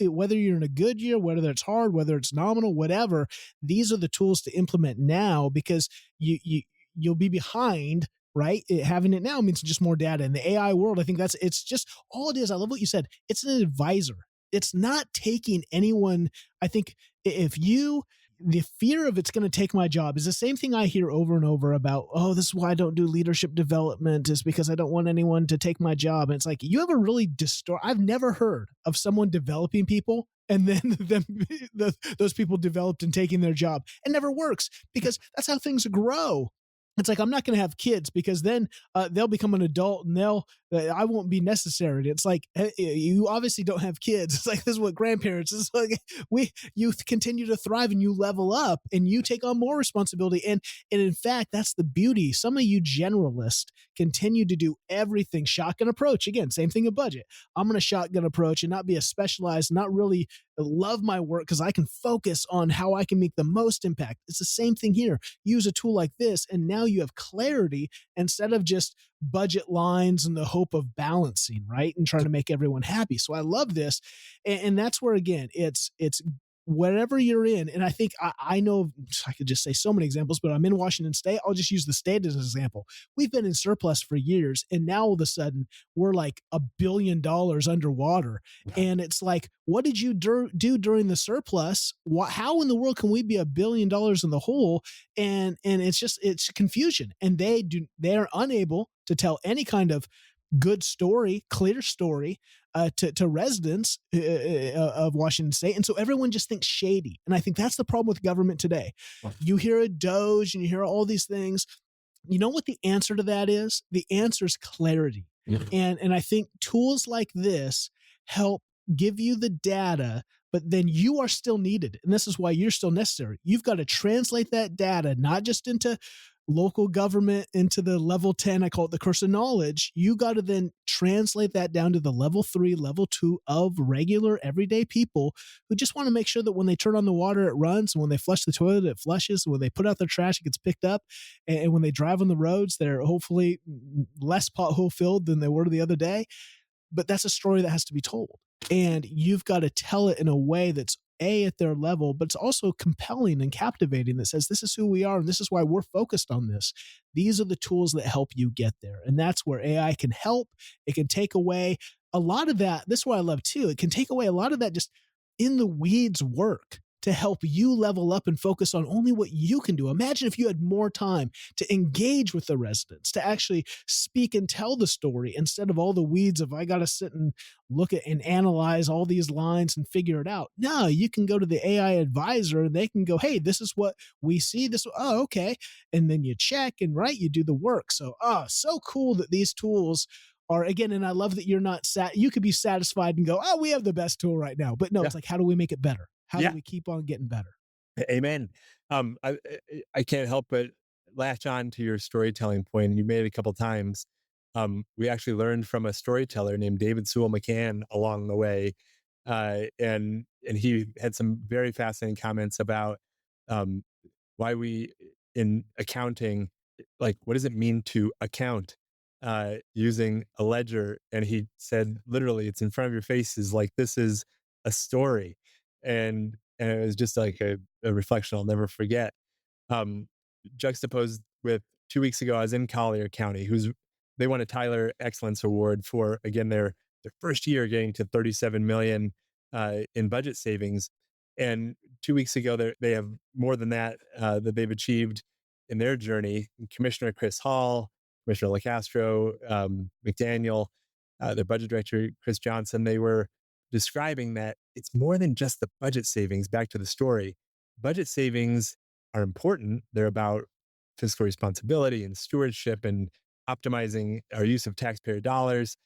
whether you're in a good year, whether it's hard, whether it's nominal, whatever, these are the tools to implement now, because you'll be behind, right? Having it now means just more data. In the AI world, I think it's just all it is. I love what you said. It's an advisor. It's not taking anyone. I think if you the fear of it's going to take my job is the same thing I hear over and over about, oh, this is why I don't do leadership development, is because I don't want anyone to take my job. And it's like, you have a really I've never heard of someone developing people and then those people developed and taking their job. It never works, because that's how things grow. It's like, I'm not going to have kids, because then they'll become an adult and I won't be necessary. It's like, you obviously don't have kids. It's like, this is what grandparents, it's like, you continue to thrive and you level up and you take on more responsibility. And in fact, that's the beauty. Some of you generalists continue to do everything shotgun approach. Again, same thing, a budget. I'm going to shotgun approach and not be a specialized, not really love my work, because I can focus on how I can make the most impact. It's the same thing here. Use a tool like this, and now you have clarity instead of just budget lines and the hope of balancing, right? And trying to make everyone happy. So I love this. And that's where, again, it's whatever you're in. And I think I know I could just say so many examples, but I'm in Washington State. I'll just use the state as an example. We've been in surplus for years, and now all of a sudden we're like $1 billion underwater. And it's like, what did you do during the surplus? How in the world can we be $1 billion in the hole? And it's confusion. And they're unable to tell any kind of good story, clear story to residents of Washington State. And so everyone just thinks shady. And I think that's the problem with government today. You hear a Doge and you hear all these things. You know what the answer to that is? The answer is clarity. Yeah. And I think tools like this help give you the data, but then you are still needed. And this is why you're still necessary. You've got to translate that data, not just into local government, into the level 10, I call it the curse of knowledge. You got to then translate that down to the level 3, level 2 of regular everyday people who just want to make sure that when they turn on the water, it runs. And when they flush the toilet, it flushes. And when they put out their trash, it gets picked up. And when they drive on the roads, they're hopefully less pothole filled than they were the other day. But that's a story that has to be told. And you've got to tell it in a way that's at their level, but it's also compelling and captivating, that says, this is who we are and this is why we're focused on this. These are the tools that help you get there. And that's where AI can help. It can take away a lot of that. This is what I love too. It can take away a lot of that just in the weeds work to help you level up and focus on only what you can do. Imagine if you had more time to engage with the residents, to actually speak and tell the story, instead of all the weeds of, I got to sit and look at and analyze all these lines and figure it out. No, you can go to the AI advisor and they can go, hey, this is what we see. Oh, okay. And then you check and you do the work. So, so cool that these tools are, again, and I love that you're not you could be satisfied and go, oh, we have the best tool right now. But no, It's like, how do we make it better? How do we keep on getting better? Amen. I can't help but latch on to your storytelling point, and you made it a couple of times. We actually learned from a storyteller named David Sewell McCann along the way, and he had some very fascinating comments about why we, in accounting, like, what does it mean to account using a ledger? And he said, literally, it's in front of your face, is like, this is a story. And it was just like a reflection I'll never forget. Juxtaposed with 2 weeks ago, I was in Collier County, they won a Tyler Excellence Award for, again, their first year getting to 37 million in budget savings. And 2 weeks ago, they have more than that that they've achieved in their journey. Commissioner Chris Hall, Commissioner LaCastro, McDaniel, their budget director, Chris Johnson, they were describing that it's more than just the budget savings. Back to the story, budget savings are important. They're about fiscal responsibility and stewardship and optimizing our use of taxpayer dollars.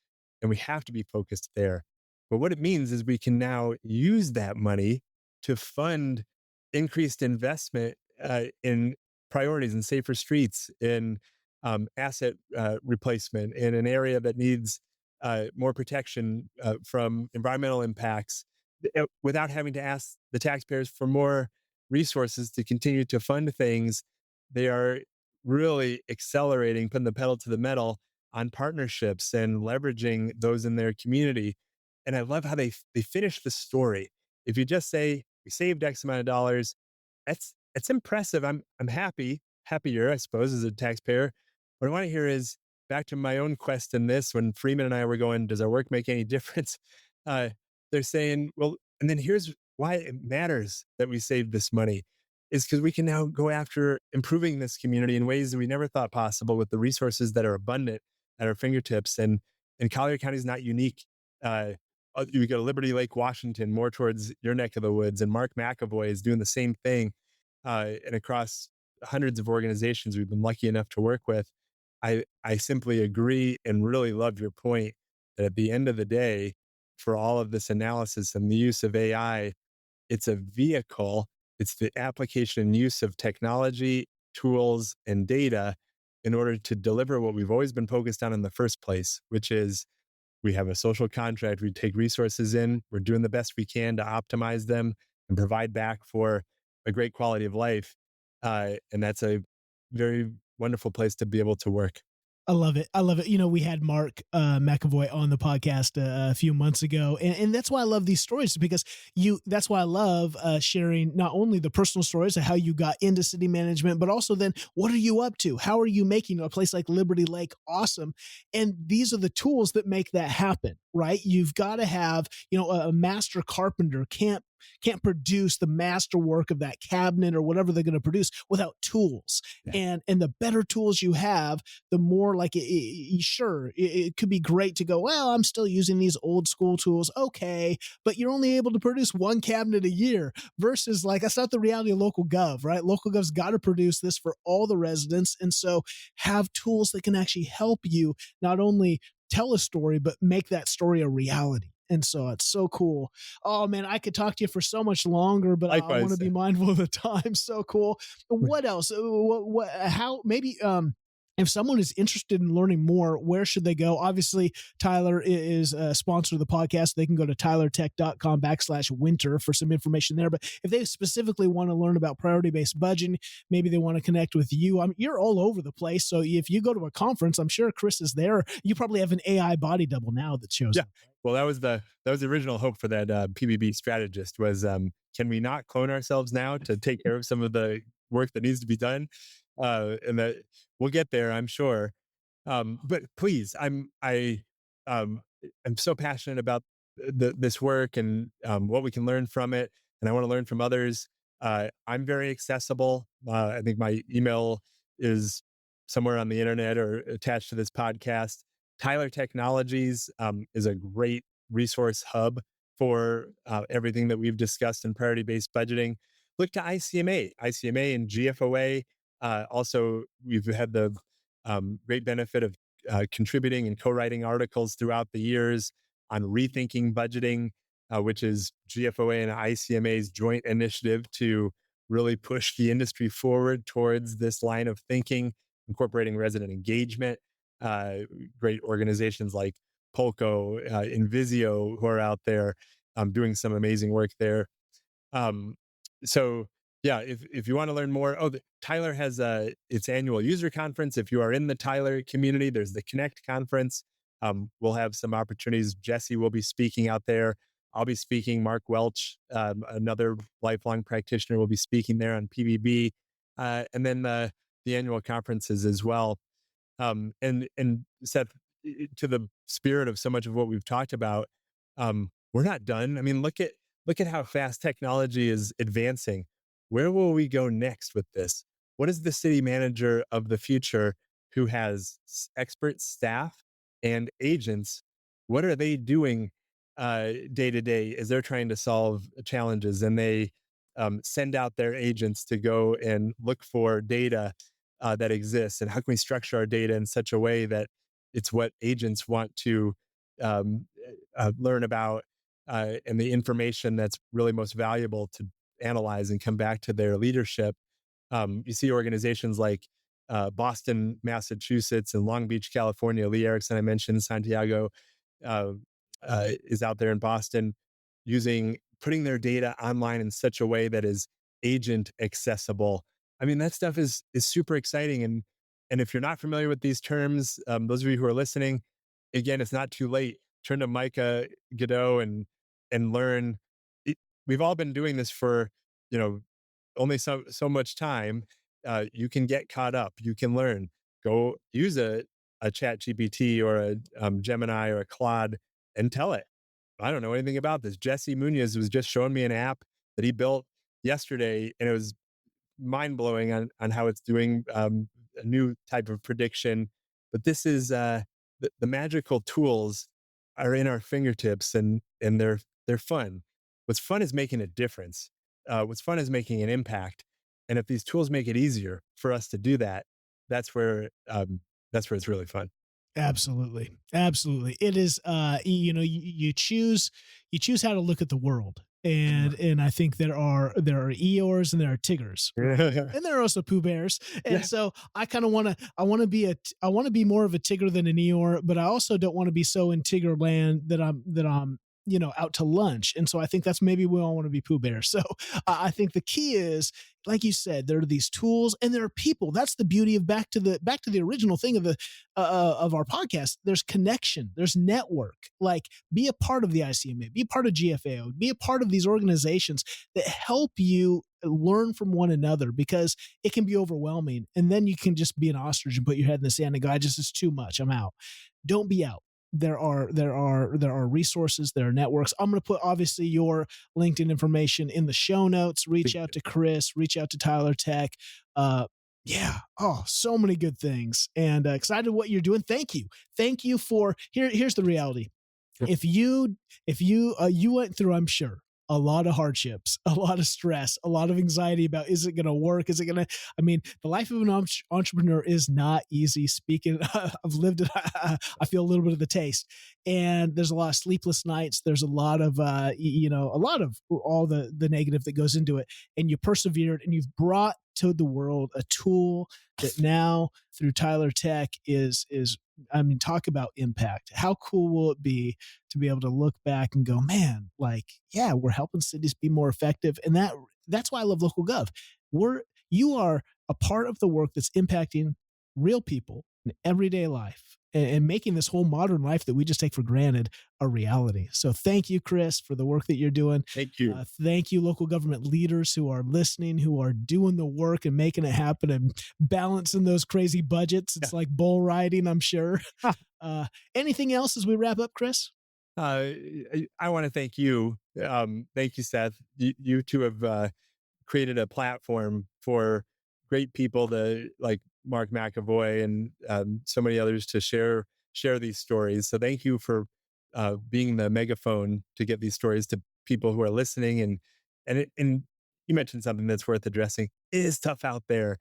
And we have to be focused there. But what it means is we can now use that money to fund increased investment in priorities and safer streets, in asset replacement in an area that needs more protection from environmental impacts, without having to ask the taxpayers for more resources to continue to fund things. They are really accelerating, putting the pedal to the metal on partnerships and leveraging those in their community. And I love how they finish the story. If you just say we saved X amount of dollars, that's impressive. I'm happier, I suppose, as a taxpayer. What I want to hear is, back to my own quest in this, when Freeman and I were going, does our work make any difference? Uh, they're saying, well, and then here's why it matters that we saved this money, is because we can now go after improving this community in ways that we never thought possible with the resources that are abundant at our fingertips. And Collier County is not unique. Uh, you go to Liberty Lake, Washington, more towards your neck of the woods, and Mark McAvoy is doing the same thing. And across hundreds of organizations we've been lucky enough to work with, I simply agree and really love your point that at the end of the day, for all of this analysis and the use of AI, it's a vehicle. It's the application and use of technology, tools, and data in order to deliver what we've always been focused on in the first place, which is we have a social contract. We take resources in, we're doing the best we can to optimize them and provide back for a great quality of life. And that's a very wonderful place to be able to work. I love it. I love it. We had Mark McAvoy on the podcast a few months ago, and that's why I love these stories, because that's why I love sharing not only the personal stories of how you got into city management, but also then what are you up to? How are you making a place like Liberty Lake awesome? And these are the tools that make that happen, right? You've got to have, a master carpenter can't produce the masterwork of that cabinet or whatever they're going to produce without tools. Yeah. And the better tools you have, the more like it could be great to go, well, I'm still using these old school tools. Okay. But you're only able to produce one cabinet a year versus like, that's not the reality of local gov, right? Local gov's got to produce this for all the residents. And so have tools that can actually help you not only tell a story, but make that story a reality. And so it's so cool. Oh man, I could talk to you for so much longer, but I want to be mindful of the time. So cool. What else? How maybe if someone is interested in learning more, where should they go? Obviously, Tyler is a sponsor of the podcast. They can go to tylertech.com/winter for some information there. But if they specifically want to learn about priority-based budgeting, maybe they want to connect with you. You're all over the place. So if you go to a conference, I'm sure Chris is there. You probably have an AI body double now that shows up. Well, that was the original hope for that PBB strategist was, can we not clone ourselves now to take care of some of the work that needs to be done? And that we'll get there, I'm sure. But please, I'm so passionate about this work and what we can learn from it, and I want to learn from others. I'm very accessible. I think my email is somewhere on the internet or attached to this podcast. Tyler Technologies is a great resource hub for everything that we've discussed in priority-based budgeting. Look to ICMA and GFOA. Also, we've had the great benefit of contributing and co-writing articles throughout the years on rethinking budgeting, which is GFOA and ICMA's joint initiative to really push the industry forward towards this line of thinking, incorporating resident engagement. Great organizations like Polko, Invisio, who are out there doing some amazing work there. So yeah, if you want to learn more, Tyler has its annual user conference. If you are in the Tyler community, there's the Connect conference. We'll have some opportunities. Jesse will be speaking out there. I'll be speaking. Mark Welch, another lifelong practitioner, will be speaking there on PBB, and then the annual conferences as well. And Seth, to the spirit of so much of what we've talked about, we're not done. I mean, look at how fast technology is advancing. Where will we go next with this? What is the city manager of the future who has expert staff and agents? What are they doing day to day as they're trying to solve challenges, and they send out their agents to go and look for data that exists, and how can we structure our data in such a way that it's what agents want to learn about, and the information that's really most valuable to analyze and come back to their leadership. You see organizations like Boston, Massachusetts, and Long Beach, California. Lee Erickson, I mentioned, Santiago uh, is out there in Boston putting their data online in such a way that is agent accessible. I mean, that stuff is super exciting. And if you're not familiar with these terms, those of you who are listening, again, it's not too late. Turn to Micah Godot and learn. It, we've all been doing this for, you know, only so much time. You can get caught up. You can learn. Go use a Chat GPT or a Gemini or a Claude and tell it, I don't know anything about this. Jesse Munoz was just showing me an app that he built yesterday, and it was mind blowing on how it's doing a new type of prediction. But this is the magical tools are in our fingertips, and they're fun. What's fun is making a difference. What's fun is making an impact. And if these tools make it easier for us to do that, that's where that's where it's really fun. Absolutely. Absolutely. It is you choose how to look at the world. And I think there are Eeyores and there are Tiggers, right? And there are also Pooh Bears. And Yeah. so I want to be more of a Tigger than an Eeyore, but I also don't want to be so in Tigger land that I'm out to lunch. And so I think that's maybe we all want to be Pooh Bears. So I think the key is, like you said, there are these tools and there are people. That's the beauty of back to the original thing of our podcast. There's connection, there's network. Like, be a part of the ICMA, be a part of GFAO, be a part of these organizations that help you learn from one another, because it can be overwhelming. And then you can just be an ostrich and put your head in the sand and go, it's too much. I'm out. Don't be out. There are resources, there are networks. I'm going to put obviously your LinkedIn information in the show notes. Reach out to Chris, reach out to Tyler Tech. Yeah. Oh, so many good things, and excited what you're doing. Thank you for here's the reality. If you went through, I'm sure, a lot of hardships, a lot of stress, a lot of anxiety about, is it going to work? Is it going to, I mean, the life of an entrepreneur is not easy. Speaking, I've lived it. I feel a little bit of the taste, and there's a lot of sleepless nights. There's a lot of, a lot of all the negative that goes into it, and you persevered and you've brought to the world a tool that now through Tyler Tech is, I mean, talk about impact. How cool will it be to be able to look back and go, man, like, yeah, we're helping cities be more effective. And that's why I love local gov. You are a part of the work that's impacting real people in everyday life, and making this whole modern life that we just take for granted a reality. So thank you, Chris, for the work that you're doing. Thank you. Thank you, local government leaders who are listening, who are doing the work and making it happen and balancing those crazy budgets. It's like bull riding, I'm sure. Anything else as we wrap up, Chris? I want to thank you. Thank you, Seth. You two have created a platform for great people to, like Mark McAvoy and so many others, to share these stories. So thank you for being the megaphone to get these stories to people who are listening. And you mentioned something that's worth addressing. It is tough out there.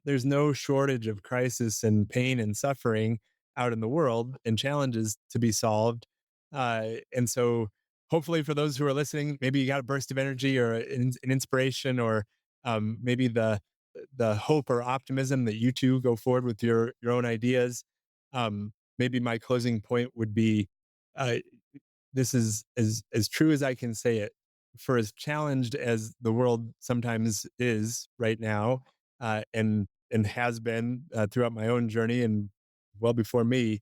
There's no shortage of crisis and pain and suffering out in the world, and challenges to be solved. And so hopefully for those who are listening, maybe you got a burst of energy or an inspiration, or maybe the hope or optimism that you two go forward with your own ideas. Maybe my closing point would be, uh, this is as true as I can say it. For as challenged as the world sometimes is right now, and has been throughout my own journey and well before me,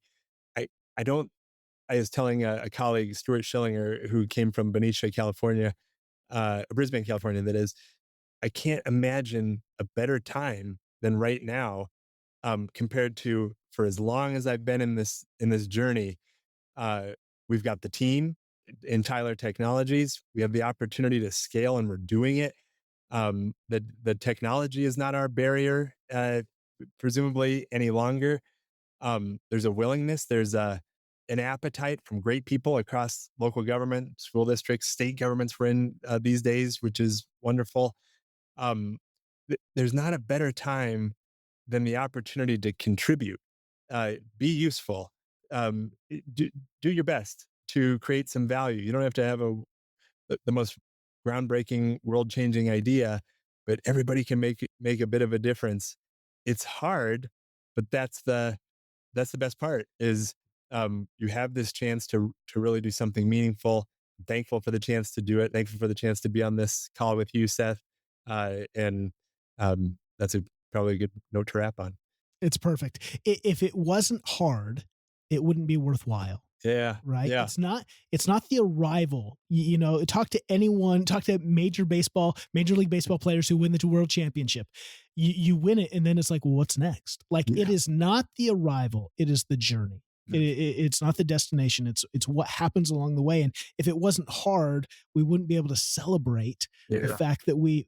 I I don't. I was telling a colleague, Stuart Schillinger, who came from Benicia, California, Brisbane, California, that is, I can't imagine a better time than right now, compared to for as long as I've been in this journey. Uh, we've got the team in Tyler Technologies. We have the opportunity to scale, and we're doing it. The technology is not our barrier, presumably any longer. There's a willingness. There's an appetite from great people across local government, school districts, state governments we're in these days, which is wonderful. Um, there's not a better time than the opportunity to contribute, be useful, do, do your best to create some value. You don't have to have the most groundbreaking, world changing idea, but everybody can make a bit of a difference. It's hard, but that's the best part is you have this chance to really do something meaningful. I'm thankful for the chance to do it. Thankful for the chance to be on this call with you, Seth. And that's probably a good note to wrap on. It's perfect. If it wasn't hard, it wouldn't be worthwhile. Yeah. Right. Yeah. It's not the arrival. You know, talk to Major League Baseball players who win the World Championship. You win it. And then it's like, well, what's next? Like, it is not the arrival. It is the journey. It's not the destination. It's what happens along the way. And if it wasn't hard, we wouldn't be able to celebrate the fact that we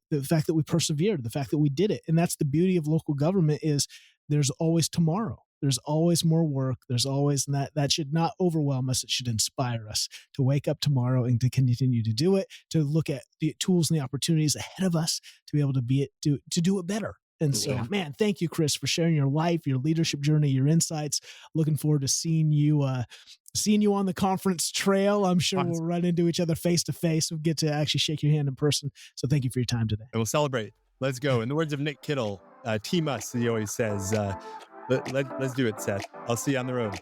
persevered, the fact that we did it. And that's the beauty of local government is there's always tomorrow. There's always more work. There's always, and that should not overwhelm us. It should inspire us to wake up tomorrow and to continue to do it, to look at the tools and the opportunities ahead of us to be able to do it better. And so, man, thank you, Chris, for sharing your life, your leadership journey, your insights. Looking forward to seeing you on the conference trail. I'm sure we'll run into each other face to face. We'll get to actually shake your hand in person. So thank you for your time today. And we'll celebrate. Let's go. In the words of Nick Kittle, team us, he always says, let's do it, Seth. I'll see you on the road.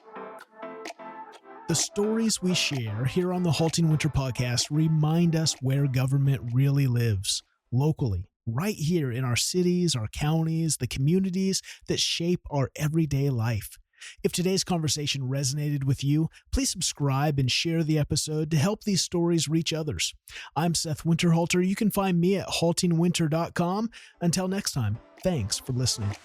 The stories we share here on the Halting Winter podcast remind us where government really lives, locally, right here in our cities, our counties, the communities that shape our everyday life. If today's conversation resonated with you, please subscribe and share the episode to help these stories reach others. I'm Seth Winterhalter. You can find me at HaltingWinter.com. Until next time, thanks for listening.